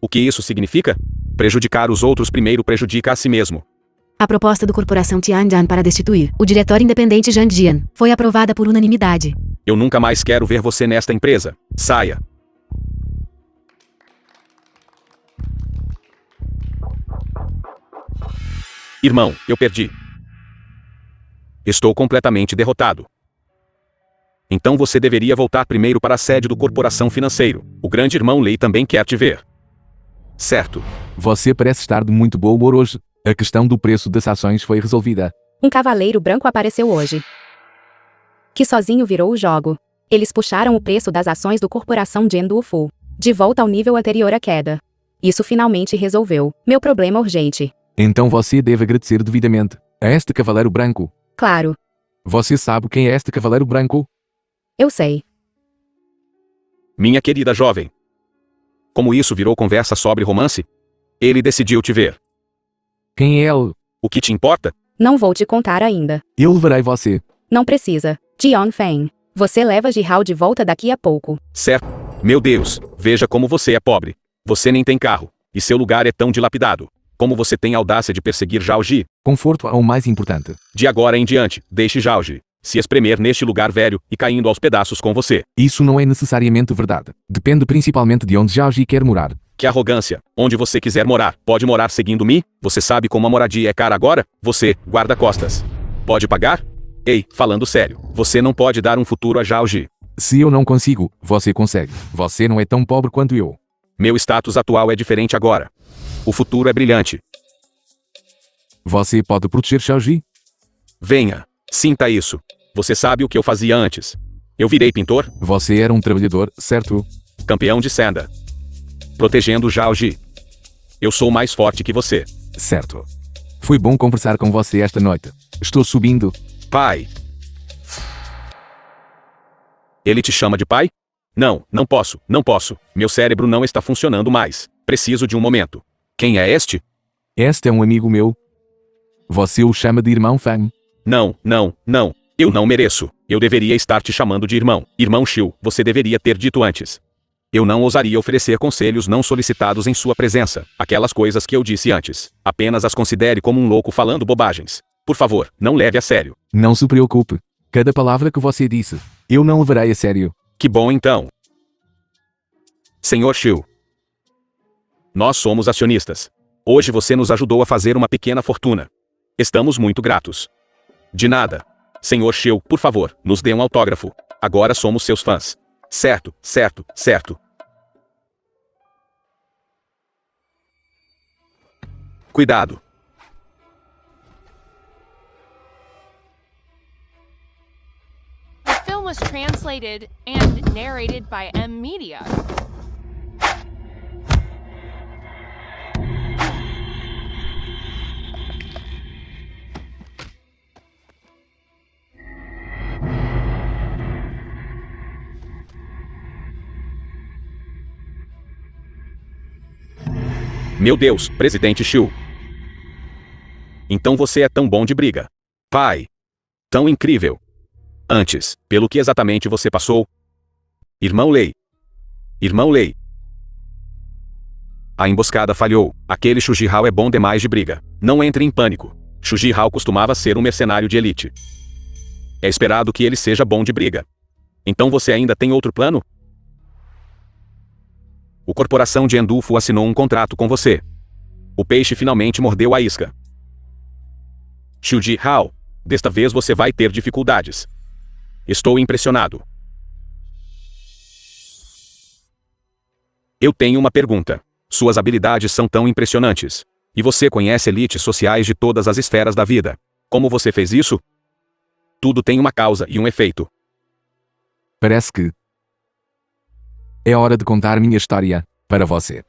O que isso significa? Prejudicar os outros primeiro prejudica a si mesmo. A proposta do Corporação Tianjin para destituir o diretório independente Zhang Jian foi aprovada por unanimidade. Eu nunca mais quero ver você nesta empresa. Saia. Irmão, eu perdi. Estou completamente derrotado. Então você deveria voltar primeiro para a sede do Corporação Financeiro. O grande irmão Lei também quer te ver. Certo. Você parece estar de muito bom humor hoje. A questão do preço das ações foi resolvida. Um cavaleiro branco apareceu hoje, que sozinho virou o jogo. Eles puxaram o preço das ações do Corporação Jiandufu de volta ao nível anterior à queda. Isso finalmente resolveu meu problema urgente. Então você deve agradecer devidamente a este cavaleiro branco. Claro, Você sabe quem é este cavaleiro branco? eu sei. Minha querida jovem. Como isso virou conversa sobre romance? Ele decidiu te ver. Quem é ele? O que te importa? Não vou te contar ainda. Eu levarei você. Não precisa. Jian Feng, você leva Jihao de volta daqui a pouco. Certo. Meu Deus, veja como você é pobre. Você nem tem carro, e seu lugar é tão dilapidado. Como você tem a audácia de perseguir Zhao Ji? Conforto é o mais importante. De agora em diante, deixe Zhao Ji se espremer neste lugar velho e caindo aos pedaços com você. Isso não é necessariamente verdade. Depende principalmente de onde Zhao Ji quer morar. Que arrogância. Onde você quiser morar, pode morar seguindo-me? Você sabe como a moradia é cara agora? Você, guarda-costas. Pode pagar? Ei, falando sério, você não pode dar um futuro a Zhao Ji. Se eu não consigo, você consegue. Você não é tão pobre quanto eu. Meu status atual é diferente agora. O futuro é brilhante. Você pode proteger Zhao Ji? Venha. Sinta isso. Você sabe o que eu fazia antes. Eu virei pintor, Você era um trabalhador, certo? campeão de senda. Protegendo Zhao Ji. Eu sou mais forte que você. Certo. Foi bom conversar com você esta noite. Estou subindo. Pai. Ele te chama de pai? Não, não posso, não posso. Meu cérebro não está funcionando mais. Preciso de um momento. Quem é este? Este é um amigo meu. Você o chama de irmão Fang. Não, não, não. Eu não mereço. Eu deveria estar te chamando de irmão. Irmão Xiu, você deveria ter dito antes. Eu não ousaria oferecer conselhos não solicitados em sua presença. Aquelas coisas que eu disse antes. Apenas as considere como um louco falando bobagens. Por favor, não leve a sério. Não se preocupe. Cada palavra que você disse, eu não levarei a sério. Que bom então. Senhor Xiu. Nós somos acionistas. Hoje você nos ajudou a fazer uma pequena fortuna. Estamos muito gratos. De nada. Senhor Xiu, por favor, nos dê um autógrafo. Agora somos seus fãs. Certo, certo, certo. Cuidado. The film was translated and narrated by M Media. Meu Deus, presidente Xiu. Então você é tão bom de briga. Pai. Tão incrível. Antes, pelo que exatamente você passou? Irmão Lei. Irmão Lei. A emboscada falhou. Aquele Xu Jihao é bom demais de briga. Não entre em pânico. Xu Jihao costumava ser um mercenário de elite. É esperado que ele seja bom de briga. Então você ainda tem outro plano? O Corporação de Endulfo assinou um contrato com você. O peixe finalmente mordeu a isca. Xu Jihao, desta vez você vai ter dificuldades. Estou impressionado. Eu tenho uma pergunta. Suas habilidades são tão impressionantes. E você conhece elites sociais de todas as esferas da vida. Como você fez isso? Tudo tem uma causa e um efeito. Parece que É hora de contar minha história para você.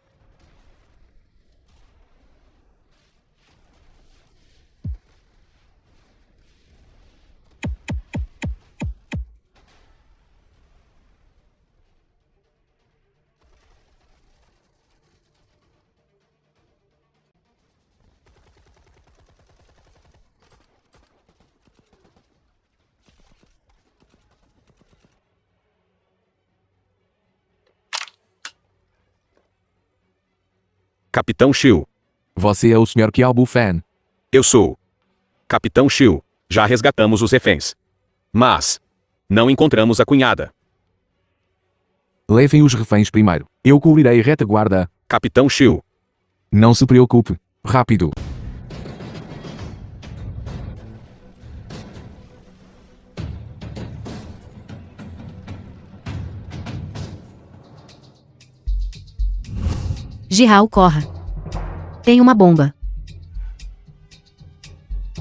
Capitão Shield. Você é o Sr. Kialbu Fan. Eu sou. Capitão Shield. Já resgatamos os reféns. Mas não encontramos a cunhada. Levem os reféns primeiro. Eu cobrirei retaguarda. Capitão Shield. Não se preocupe. Rápido. Jihao, corra. Tem uma bomba.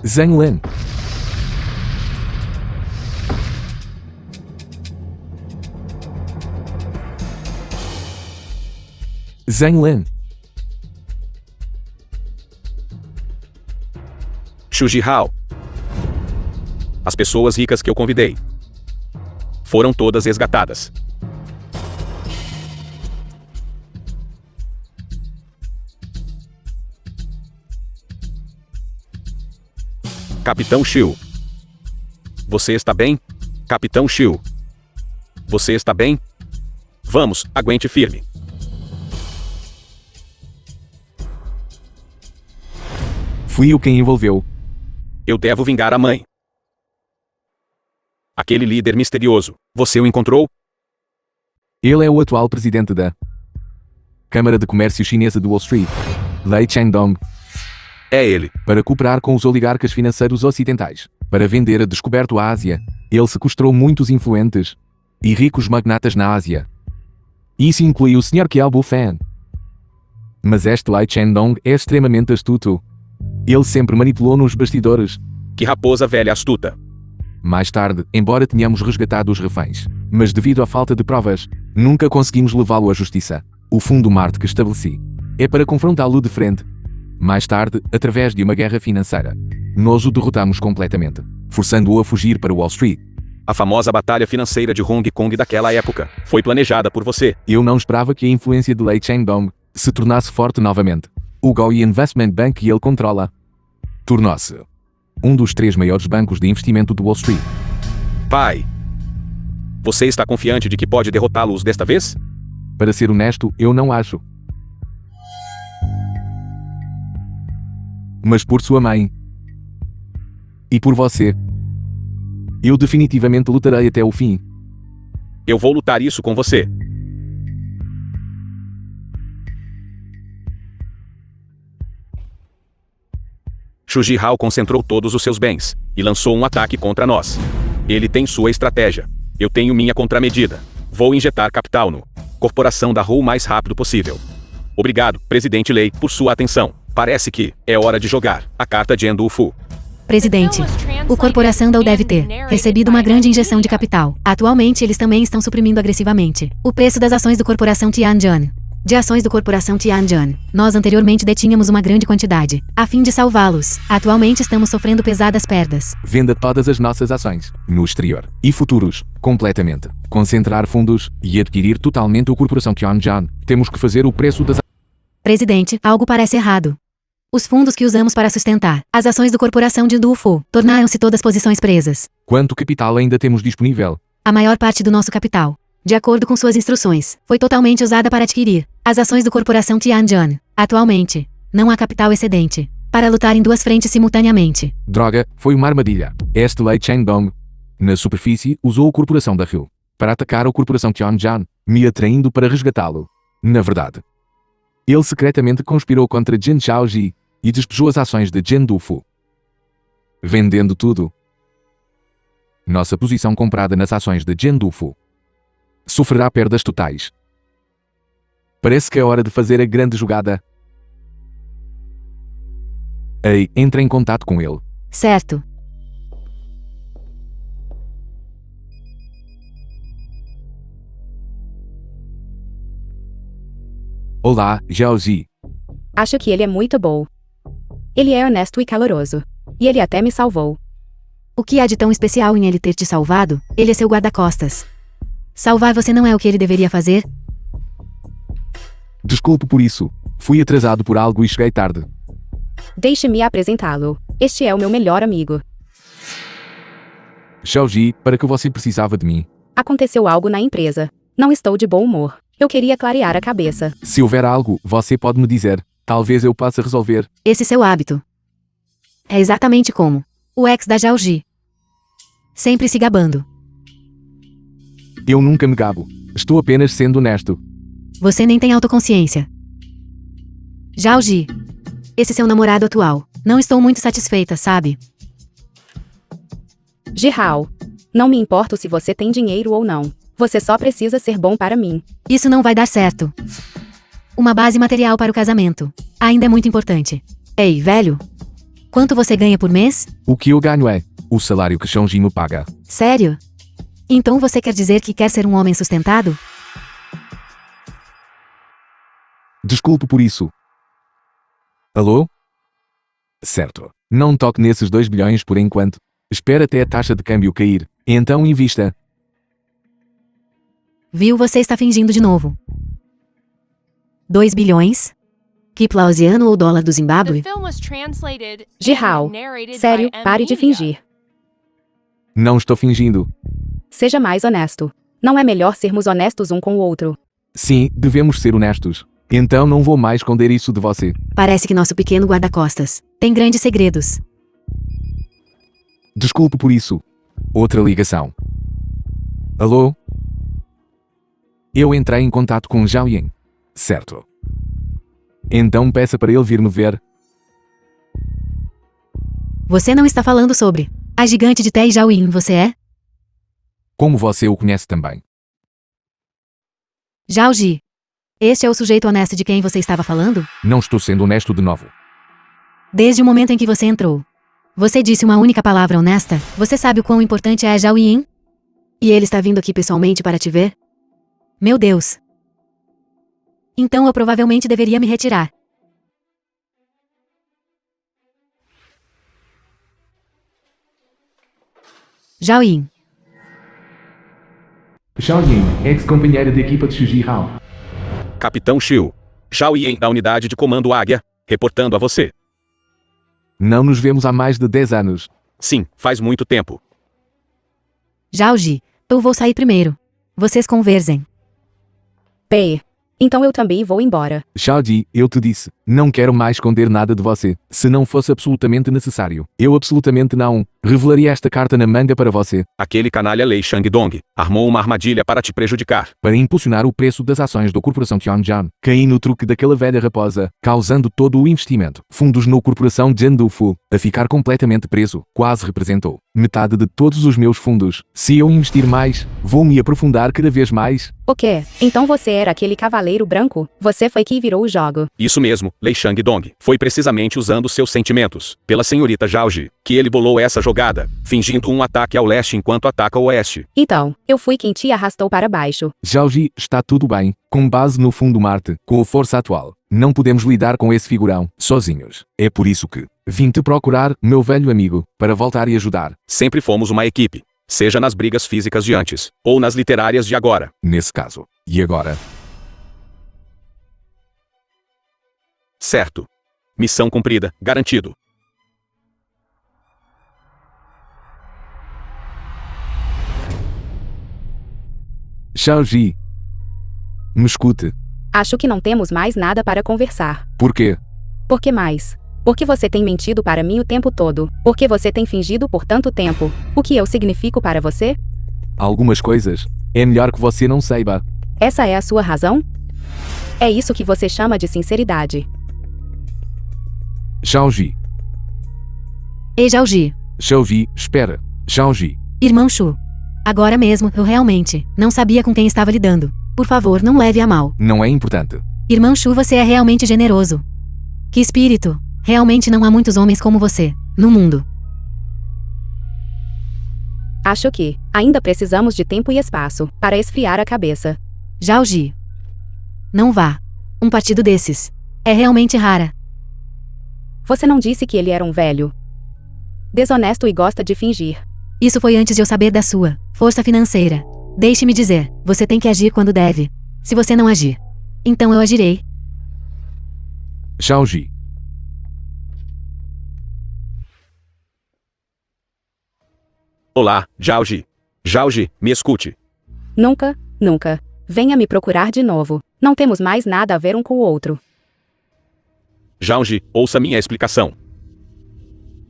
Zhang Lin. Zhang Lin. Xu Jihao. As pessoas ricas que eu convidei foram todas resgatadas. Capitão Shield. Você está bem? Capitão Shield. Você está bem? Vamos, aguente firme. Fui eu quem envolveu. Eu devo vingar a mãe. Aquele líder misterioso, você o encontrou? Ele é o atual presidente da Câmara de Comércio Chinesa de Wall Street, Lei Changdong, É ele. para cooperar com os oligarcas financeiros ocidentais. Para vender a descoberto à Ásia, ele sequestrou muitos influentes e ricos magnatas na Ásia. Isso inclui o Sr. Kialbu Fan. Mas este Lei Changdong é extremamente astuto. Ele sempre manipulou nos bastidores. Que raposa velha astuta. Mais tarde, embora tenhamos resgatado os reféns, mas devido à falta de provas, nunca conseguimos levá-lo à justiça. O fundo Marte que estabeleci é para confrontá-lo de frente. Mais tarde, através de uma guerra financeira, nós o derrotamos completamente, forçando-o a fugir para Wall Street. A famosa batalha financeira de Hong Kong daquela época foi planejada por você. Eu não esperava que a influência de Lei Changdong se tornasse forte novamente. O Goi Investment Bank que ele controla tornou-se um dos 3 maiores bancos de investimento de Wall Street. Pai, você está confiante de que pode derrotá-los desta vez? Para ser honesto, eu não acho. Mas por sua mãe e por você, eu definitivamente lutarei até o fim. Eu vou lutar isso com você. Xu Jihao concentrou todos os seus bens e lançou um ataque contra nós. Ele tem sua estratégia. Eu tenho minha contramedida. Vou injetar capital no corporação da Hu o mais rápido possível. Obrigado, Presidente Lei, por sua atenção. Parece que é hora de jogar a carta de Endu Fu. Presidente, o Corporação Dow deve ter recebido uma grande injeção de capital. Atualmente, eles também estão suprimindo agressivamente o preço das ações do Corporação Tianjin. De ações do Corporação Tianjin, nós anteriormente detínhamos uma grande quantidade. A fim de salvá-los, atualmente estamos sofrendo pesadas perdas. Venda todas as nossas ações, no exterior e futuros, completamente. Concentrar fundos e adquirir totalmente o Corporação Tianjin. Temos que fazer o preço das Presidente, algo parece errado. Os fundos que usamos para sustentar as ações do Corporação de Dufu tornaram-se todas posições presas. Quanto capital ainda temos disponível? A maior parte do nosso capital, de acordo com suas instruções, foi totalmente usada para adquirir as ações do Corporação Tianjin. Atualmente, não há capital excedente para lutar em 2 frentes simultaneamente. Droga, foi uma armadilha. Este Lei Changdong, na superfície, usou a Corporação da Hu para atacar a Corporação Tianjin, me atraindo para resgatá-lo. Na verdade, ele secretamente conspirou contra Jin Shaoji e despejou as ações de Jin Dufu. Vendendo tudo, nossa posição comprada nas ações de Jin Dufu sofrerá perdas totais. Parece que é hora de fazer a grande jogada. Ei, entre em contato com ele. Certo. Olá, Xiaoji. Acho que ele é muito bom. Ele é honesto e caloroso. E ele até me salvou. O que há de tão especial em ele ter te salvado? Ele é seu guarda-costas. Salvar você não é o que ele deveria fazer? Desculpe por isso. Fui atrasado por algo e cheguei tarde. Deixe-me apresentá-lo. Este é o meu melhor amigo. Xiaoji, para que você precisava de mim? Aconteceu algo na empresa. Não estou de bom humor. Eu queria clarear a cabeça. Se houver algo, você pode me dizer. Talvez eu possa resolver. Esse seu hábito. É exatamente como o ex da Xiaoji. Sempre se gabando. Eu nunca me gabo. Estou apenas sendo honesto. Você nem tem autoconsciência. Xiaoji. Esse seu namorado atual. Não estou muito satisfeita, sabe? Jihao. Não me importo se você tem dinheiro ou não. Você só precisa ser bom para mim. Isso não vai dar certo. Uma base material para o casamento. Ainda é muito importante. Ei, velho. Quanto você ganha por mês? O que eu ganho é o salário que Xiaoji me paga. Sério? Então você quer dizer que quer ser um homem sustentado? Desculpe por isso. Alô? Certo. Não toque nesses 2 bilhões por enquanto. Espera até a taxa de câmbio cair. Então invista. Viu, você está fingindo de novo. 2 bilhões? Que plausiano ou dólar do The Zimbábue? film was translated Jihao. and narrated Sério, by pare de M. Media. fingir. Não estou fingindo. Seja mais honesto. Não é melhor sermos honestos um com o outro. Sim, devemos ser honestos. Então não vou mais esconder isso de você. Parece que nosso pequeno guarda-costas tem grandes segredos. Desculpe por isso. Outra ligação. Alô? Eu entrei em contato com Zhao Yin. Certo. Então peça para ele vir me ver. Você não está falando sobre a gigante de Te Xiaoyin, você é? Como você o conhece também. Xiaoji. Este é o sujeito honesto de quem você estava falando? Não estou sendo honesto de novo. Desde o momento em que você entrou. Você disse uma única palavra honesta? Você sabe o quão importante é a Zhao Yin? E ele está vindo aqui pessoalmente para te ver? Meu Deus. Então eu provavelmente deveria me retirar. Zhao Yin. Xiaoyin, ex-companheira de equipa de Shu Hao. Capitão Xiu. Zhao Yin da unidade de comando Águia, reportando a você. Não nos vemos há mais de 10 anos. Sim, faz muito tempo. Xiaoji, eu vou sair primeiro. Vocês conversem. P. Então eu também vou embora. Xiaoji, eu te disse, não quero mais esconder nada de você. Se não fosse absolutamente necessário, eu absolutamente não revelaria esta carta na manga para você, Aquele canalha Lei Shangdong armou uma armadilha para te prejudicar. para impulsionar o preço das ações da corporação Tianjian. Caí no truque daquela velha raposa, causando todo o investimento. Fundos na corporação Jiandufu, a ficar completamente preso, quase representou metade de todos os meus fundos. Se eu investir mais, vou me aprofundar cada vez mais. O quê? Então você era aquele cavaleiro branco? Você foi quem virou o jogo. Isso mesmo, Lei Shangdong. Foi precisamente usando seus sentimentos, pela senhorita Zhaoji, que ele bolou essa jogada, fingindo um ataque ao leste enquanto ataca o oeste. Então, eu fui quem te arrastou para baixo. Xiaoji, está tudo bem. Com base no fundo Marte, com a força atual, não podemos lidar com esse figurão, sozinhos. É por isso que vim te procurar, meu velho amigo, para voltar e ajudar. Sempre fomos uma equipe, seja nas brigas físicas de antes, ou nas literárias de agora. Nesse caso. E agora? Certo. Missão cumprida, garantido. Xiaoji. Me escute. Acho que não temos mais nada para conversar. Por quê? Por que mais? Porque você tem mentido para mim o tempo todo. Porque você tem fingido por tanto tempo. O que eu significo para você? Algumas coisas. É melhor que você não saiba. Essa é a sua razão? É isso que você chama de sinceridade. Xiaoji. Ei, Xiaoji. Xiaoji, espera. Xiaoji. Irmão Shu. Agora mesmo, eu realmente não sabia com quem estava lidando. Por favor, não leve a mal. Não é importante. Irmão Shu, você é realmente generoso. Que espírito. Realmente não há muitos homens como você no mundo. Acho que ainda precisamos de tempo e espaço para esfriar a cabeça. Xiaoji. Não vá. Um partido desses. É realmente rara. Você não disse que ele era um velho desonesto e gosta de fingir. Isso foi antes de eu saber da sua força financeira. Deixe-me dizer, você tem que agir quando deve. Se você não agir, então eu agirei. Zhao Ji. Olá, Zhao Ji. Zhao Ji, me escute. Nunca, nunca. Venha me procurar de novo. Não temos mais nada a ver um com o outro. Zhao Ji, ouça minha explicação.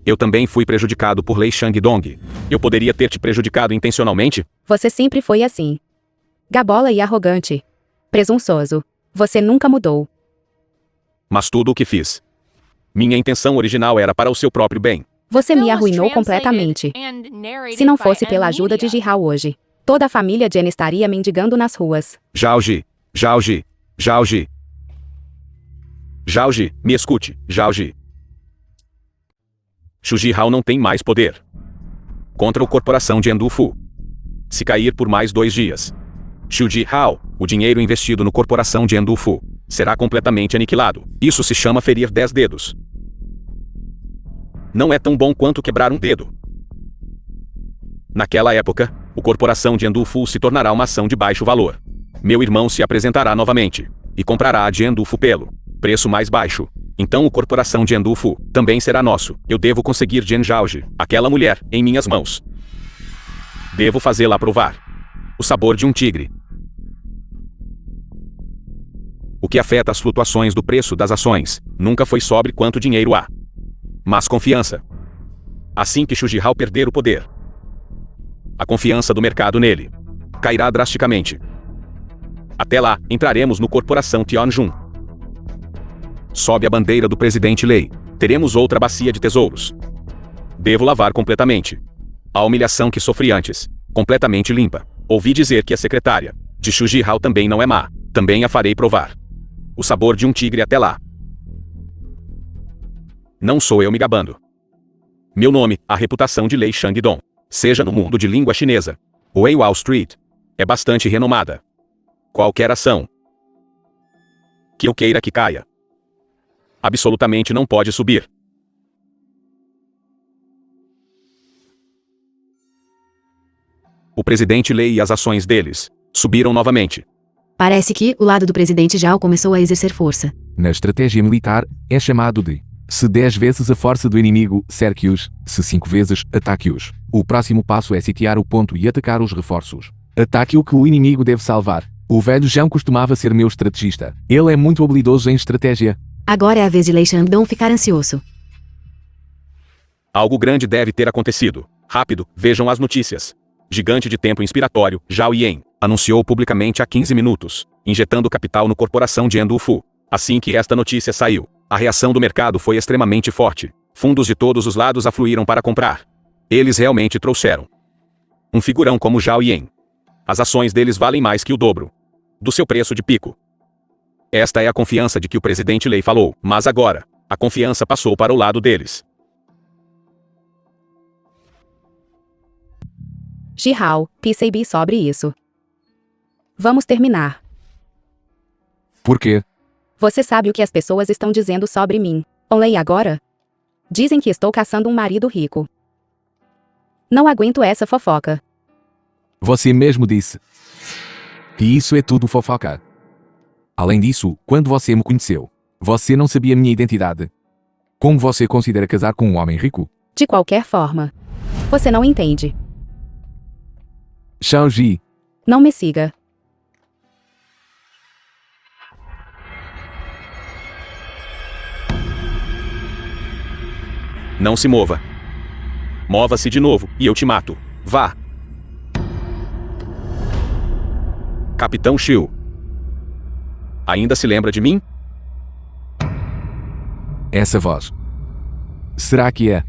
Eu também fui prejudicado por Lei Shangdong. Eu poderia ter te prejudicado intencionalmente? Você sempre foi assim. Gabola e arrogante. Presunçoso. Você nunca mudou. Mas tudo o que fiz. Minha intenção original era para o seu próprio bem. Você me arruinou completamente. Se não fosse pela ajuda de Jihao hoje, toda a família Jen estaria mendigando nas ruas. Zhao Ji, Zhao Ji, Zhao Ji. Zhao Ji, me escute, Zhao Ji. Xu Jihao não tem mais poder contra a corporação de Endufu. Se cair por mais 2 dias, Xu Jihao, o dinheiro investido no corporação de Endufu, será completamente aniquilado. Isso se chama ferir 10 dedos. Não é tão bom quanto quebrar um dedo. Naquela época, o corporação de Endufu se tornará uma ação de baixo valor. Meu irmão se apresentará novamente e comprará a de Endufu pelo preço mais baixo. Então o corporação de Endufu também será nosso. Eu devo conseguir Jen Zhaoji, aquela mulher, em minhas mãos. Devo fazê-la provar o sabor de um tigre. O que afeta as flutuações do preço das ações nunca foi sobre quanto dinheiro há, mas confiança. Assim que Xu Jihao perder o poder, a confiança do mercado nele cairá drasticamente. Até lá, entraremos no corporação Tianjun. Sob a bandeira do presidente Lei, teremos outra bacia de tesouros. Devo lavar completamente a humilhação que sofri antes, completamente limpa. Ouvi dizer que a secretária de Xu Jihao também não é má. Também a farei provar o sabor de um tigre até lá. Não sou eu me gabando. Meu nome, a reputação de Lei Shangdong, seja no mundo de língua chinesa ou em Wall Street, é bastante renomada. Qualquer ação que eu queira que caia, absolutamente não pode subir. O presidente Lei e as ações deles subiram novamente. Parece que o lado do presidente Zhao começou a exercer força. Na estratégia militar, é chamado de se 10 vezes a força do inimigo, cerque-os, se 5 vezes, ataque-os. O próximo passo é sitiar o ponto e atacar os reforços. Ataque o que o inimigo deve salvar. O velho Zhao costumava ser meu estrategista. Ele é muito habilidoso em estratégia. Agora é a vez de Lei Shangdong ficar ansioso. Algo grande deve ter acontecido. Rápido, vejam as notícias. Gigante de tempo inspiratório, Zhao Yan, anunciou publicamente há 15 minutos, injetando capital no corporação de Endufu. Assim que esta notícia saiu, a reação do mercado foi extremamente forte. Fundos de todos os lados afluíram para comprar. Eles realmente trouxeram um figurão como Zhao Yan. As ações deles valem mais que o dobro do seu preço de pico. Esta é a confiança de que o presidente Lei falou, mas agora, a confiança passou para o lado deles. Jihao, PCB sobre isso. Vamos terminar. Por quê? Você sabe o que as pessoas estão dizendo sobre mim. Olhei agora? Dizem que estou caçando um marido rico. Não aguento essa fofoca. Você mesmo disse que isso é tudo fofoca. Além disso, quando você me conheceu, você não sabia minha identidade. Como você considera casar com um homem rico? De qualquer forma. Você não entende. Zhao Ji. Não me siga. Não se mova. Mova-se de novo, e eu te mato. Vá. Capitão Xiu. Ainda se lembra de mim? Essa voz. Será que é?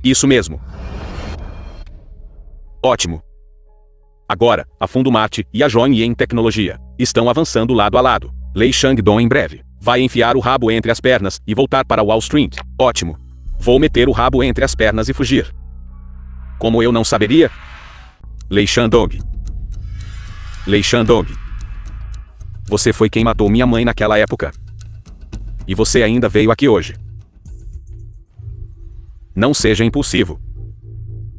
Isso mesmo. Ótimo. Agora, a Fundo Marte e a Zhongyuan Tecnologia estão avançando lado a lado. Lei Shangdong em breve vai enfiar o rabo entre as pernas e voltar para Wall Street. Ótimo. Vou meter o rabo entre as pernas e fugir. Como eu não saberia? Lei Shangdong. Lei Shangdong. Você foi quem matou minha mãe naquela época. E você ainda veio aqui hoje. Não seja impulsivo.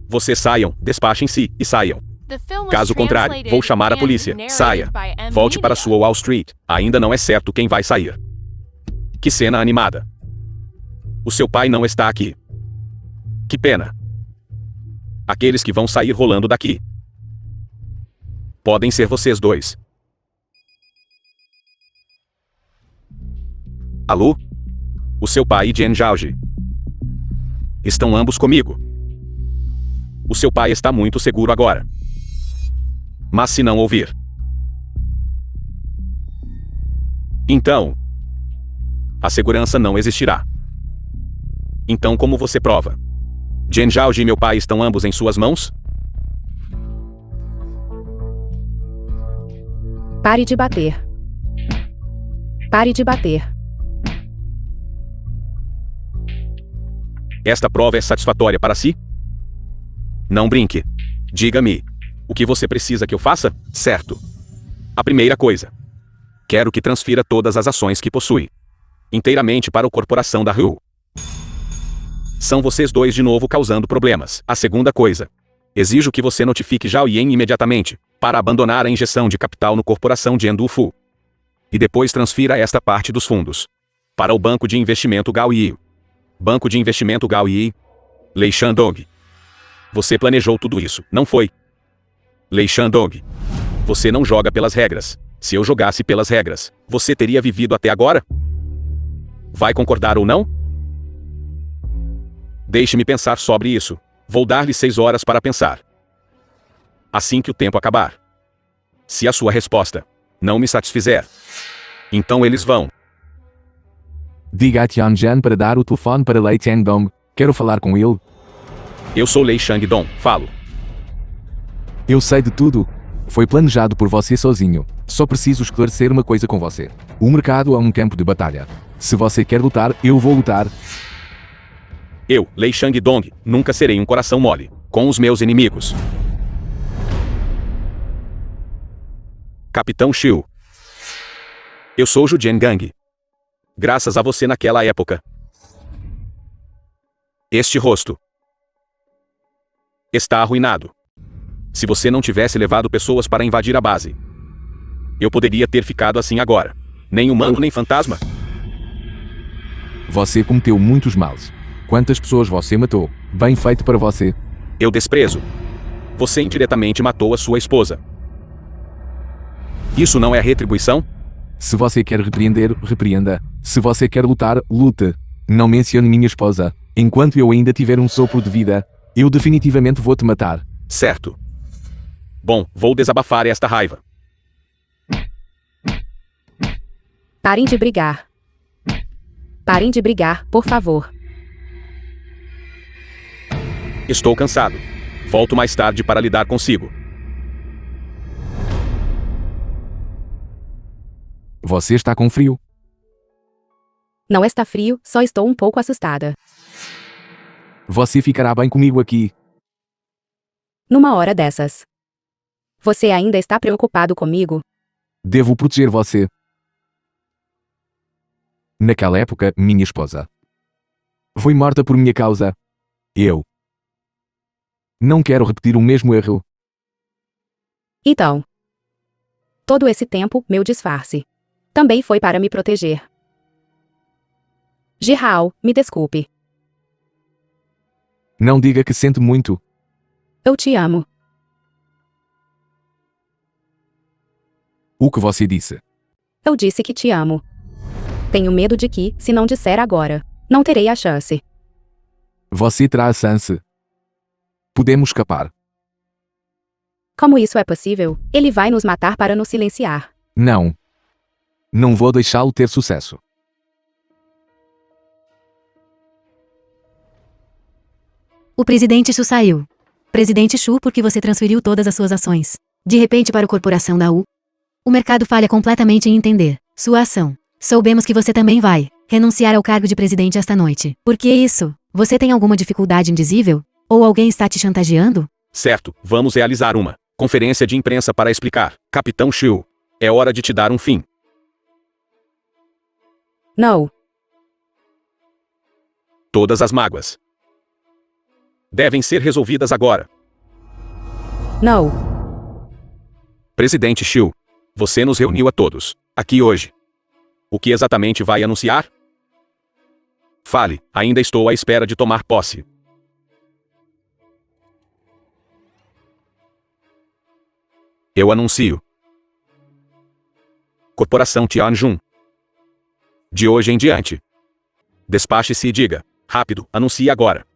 Vocês saiam, despachem-se e saiam. The film was Caso contrário, translated vou chamar a and polícia. narrated Saia. by M. Volte para Media. sua Wall Street. Ainda não é certo quem vai sair. Que cena animada. O seu pai não está aqui. Que pena. Aqueles que vão sair rolando daqui podem ser vocês dois. Alô? O seu pai e Jen Jauge estão ambos comigo. O seu pai está muito seguro agora. Mas se não ouvir, então a segurança não existirá. Então como você prova? Jen Jauge e meu pai estão ambos em suas mãos? Pare de bater. Pare de bater. Esta prova é satisfatória para si? Não brinque. Diga-me. O que você precisa que eu faça? Certo. A primeira coisa. Quero que transfira todas as ações que possui inteiramente para a corporação da Ru. São vocês dois de novo causando problemas. A segunda coisa. Exijo que você notifique Zhao Yan imediatamente para abandonar a injeção de capital no corporação de Endufu. E depois transfira esta parte dos fundos para o Banco de Investimento Gao Yi. Banco de Investimento Gao Yi. Lei Shandong. Você planejou tudo isso, não foi? Lei Shandong. Você não joga pelas regras. Se eu jogasse pelas regras, você teria vivido até agora? Vai concordar ou não? Deixe-me pensar sobre isso. Vou dar-lhe 6 horas para pensar. Assim que o tempo acabar. Se a sua resposta não me satisfizer, então eles vão. Diga a Tianjian para dar o telefone para Lei Tiangdong. Quero falar com ele. Eu sou Lei Shangdong, falo. Eu sei de tudo. Foi planejado por você sozinho. Só preciso esclarecer uma coisa com você. O mercado é um campo de batalha. Se você quer lutar, eu vou lutar. Eu, Lei Shangdong, nunca serei um coração mole com os meus inimigos. Capitão Xiu. Eu sou Zhu Jiangang. Graças a você naquela época. Este rosto está arruinado. Se você não tivesse levado pessoas para invadir a base, eu poderia ter ficado assim agora. Nem humano nem fantasma. Você cometeu muitos males. Quantas pessoas você matou? Bem feito para você. Eu desprezo. Você indiretamente matou a sua esposa. Isso não é retribuição? Se você quer repreender, repreenda. Se você quer lutar, lute. Não mencione minha esposa. Enquanto eu ainda tiver um sopro de vida, eu definitivamente vou te matar. Certo. Bom, vou desabafar esta raiva. Parem de brigar. Parem de brigar, por favor. Estou cansado. Volto mais tarde para lidar consigo. Você está com frio? Não está frio, só estou um pouco assustada. Você ficará bem comigo aqui. Numa hora dessas. Você ainda está preocupado comigo? Devo proteger você. Naquela época, minha esposa foi morta por minha causa. Eu não quero repetir o mesmo erro. Então, todo esse tempo, meu disfarce também foi para me proteger. Jihao, me desculpe. Não diga que sente muito. Eu te amo. O que você disse? Eu disse que te amo. Tenho medo de que, se não disser agora, não terei a chance. Você terá a chance. Podemos escapar. Como isso é possível? Ele vai nos matar para nos silenciar. Não. Não vou deixá-lo ter sucesso. O presidente Shu saiu. Presidente Shu, por que você transferiu todas as suas ações de repente para a corporação da U? O mercado falha completamente em entender sua ação. Soubemos que você também vai renunciar ao cargo de presidente esta noite. Por que isso? Você tem alguma dificuldade indizível? Ou alguém está te chantageando? Certo, vamos realizar uma conferência de imprensa para explicar. Capitão Xiu, é hora de te dar um fim. Não. Todas as mágoas devem ser resolvidas agora. Não. Presidente Shu, você nos reuniu a todos, aqui hoje. O que exatamente vai anunciar? Fale, ainda estou à espera de tomar posse. Eu anuncio. Corporação Tianjun. De hoje em diante. Despache-se e diga. Rápido, anuncie agora.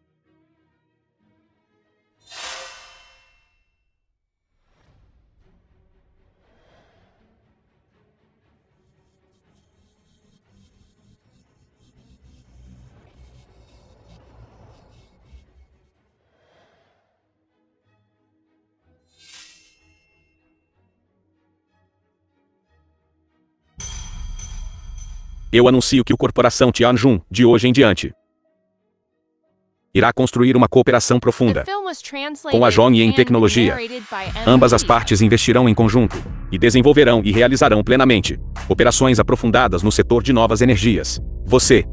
Eu anuncio que o Corporação Tianjun, de hoje em diante, irá construir uma cooperação profunda com a Zhongyan em tecnologia. Ambas as partes investirão em conjunto e desenvolverão e realizarão plenamente operações aprofundadas no setor de novas energias. Você,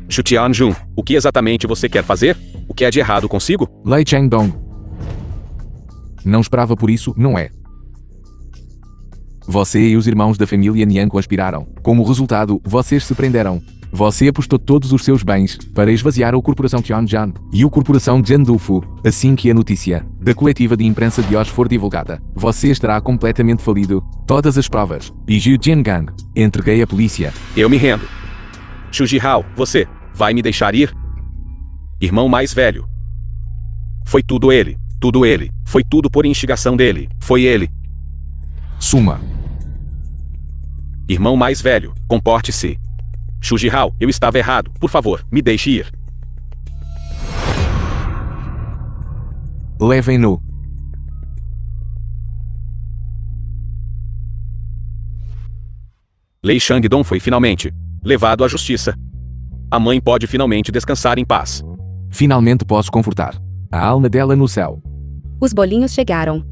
Shu Tianjun, o que exatamente você quer fazer? O que é de errado consigo? Lei Changdong. Não esperava por isso, não é? Você e os irmãos da família Nian conspiraram. Como resultado, vocês se prenderam. Você apostou todos os seus bens para esvaziar a Corporação Tianjun e a Corporação Jiandufu. Assim que a notícia da coletiva de imprensa de hoje for divulgada, você estará completamente falido. Todas as provas. E Zhu Jiangang, entreguei à polícia. Eu me rendo. Shu Jihao, você vai me deixar ir? Irmão mais velho. Foi tudo ele. Tudo ele. Foi tudo por instigação dele. Foi ele. Suma. Irmão mais velho, comporte-se. Shu Jihao, eu estava errado. Por favor, me deixe ir. Levem-no. Lei Shangdong foi finalmente levado à justiça. A mãe pode finalmente descansar em paz. Finalmente posso confortar a alma dela no céu. Os bolinhos chegaram.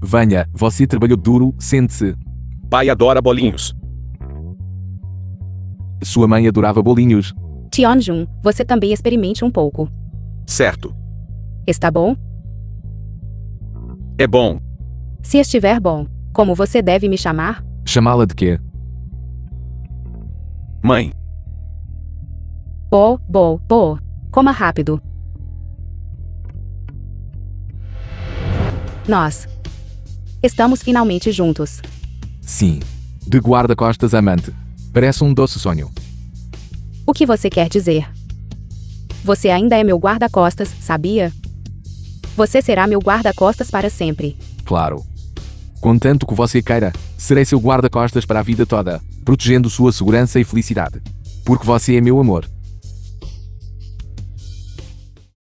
Venha, você trabalhou duro, sente-se. Pai adora bolinhos. Sua mãe adorava bolinhos. Tianjun, você também experimente um pouco. Certo. Está bom? É bom. Se estiver bom, como você deve me chamar? Chamá-la de quê? Mãe. Bo. Coma rápido. Nós estamos finalmente juntos. Sim. De guarda-costas amante. Parece um doce sonho. O que você quer dizer? Você ainda é meu guarda-costas, sabia? Você será meu guarda-costas para sempre. Claro. Contanto que você queira, serei seu guarda-costas para a vida toda, protegendo sua segurança e felicidade. Porque você é meu amor.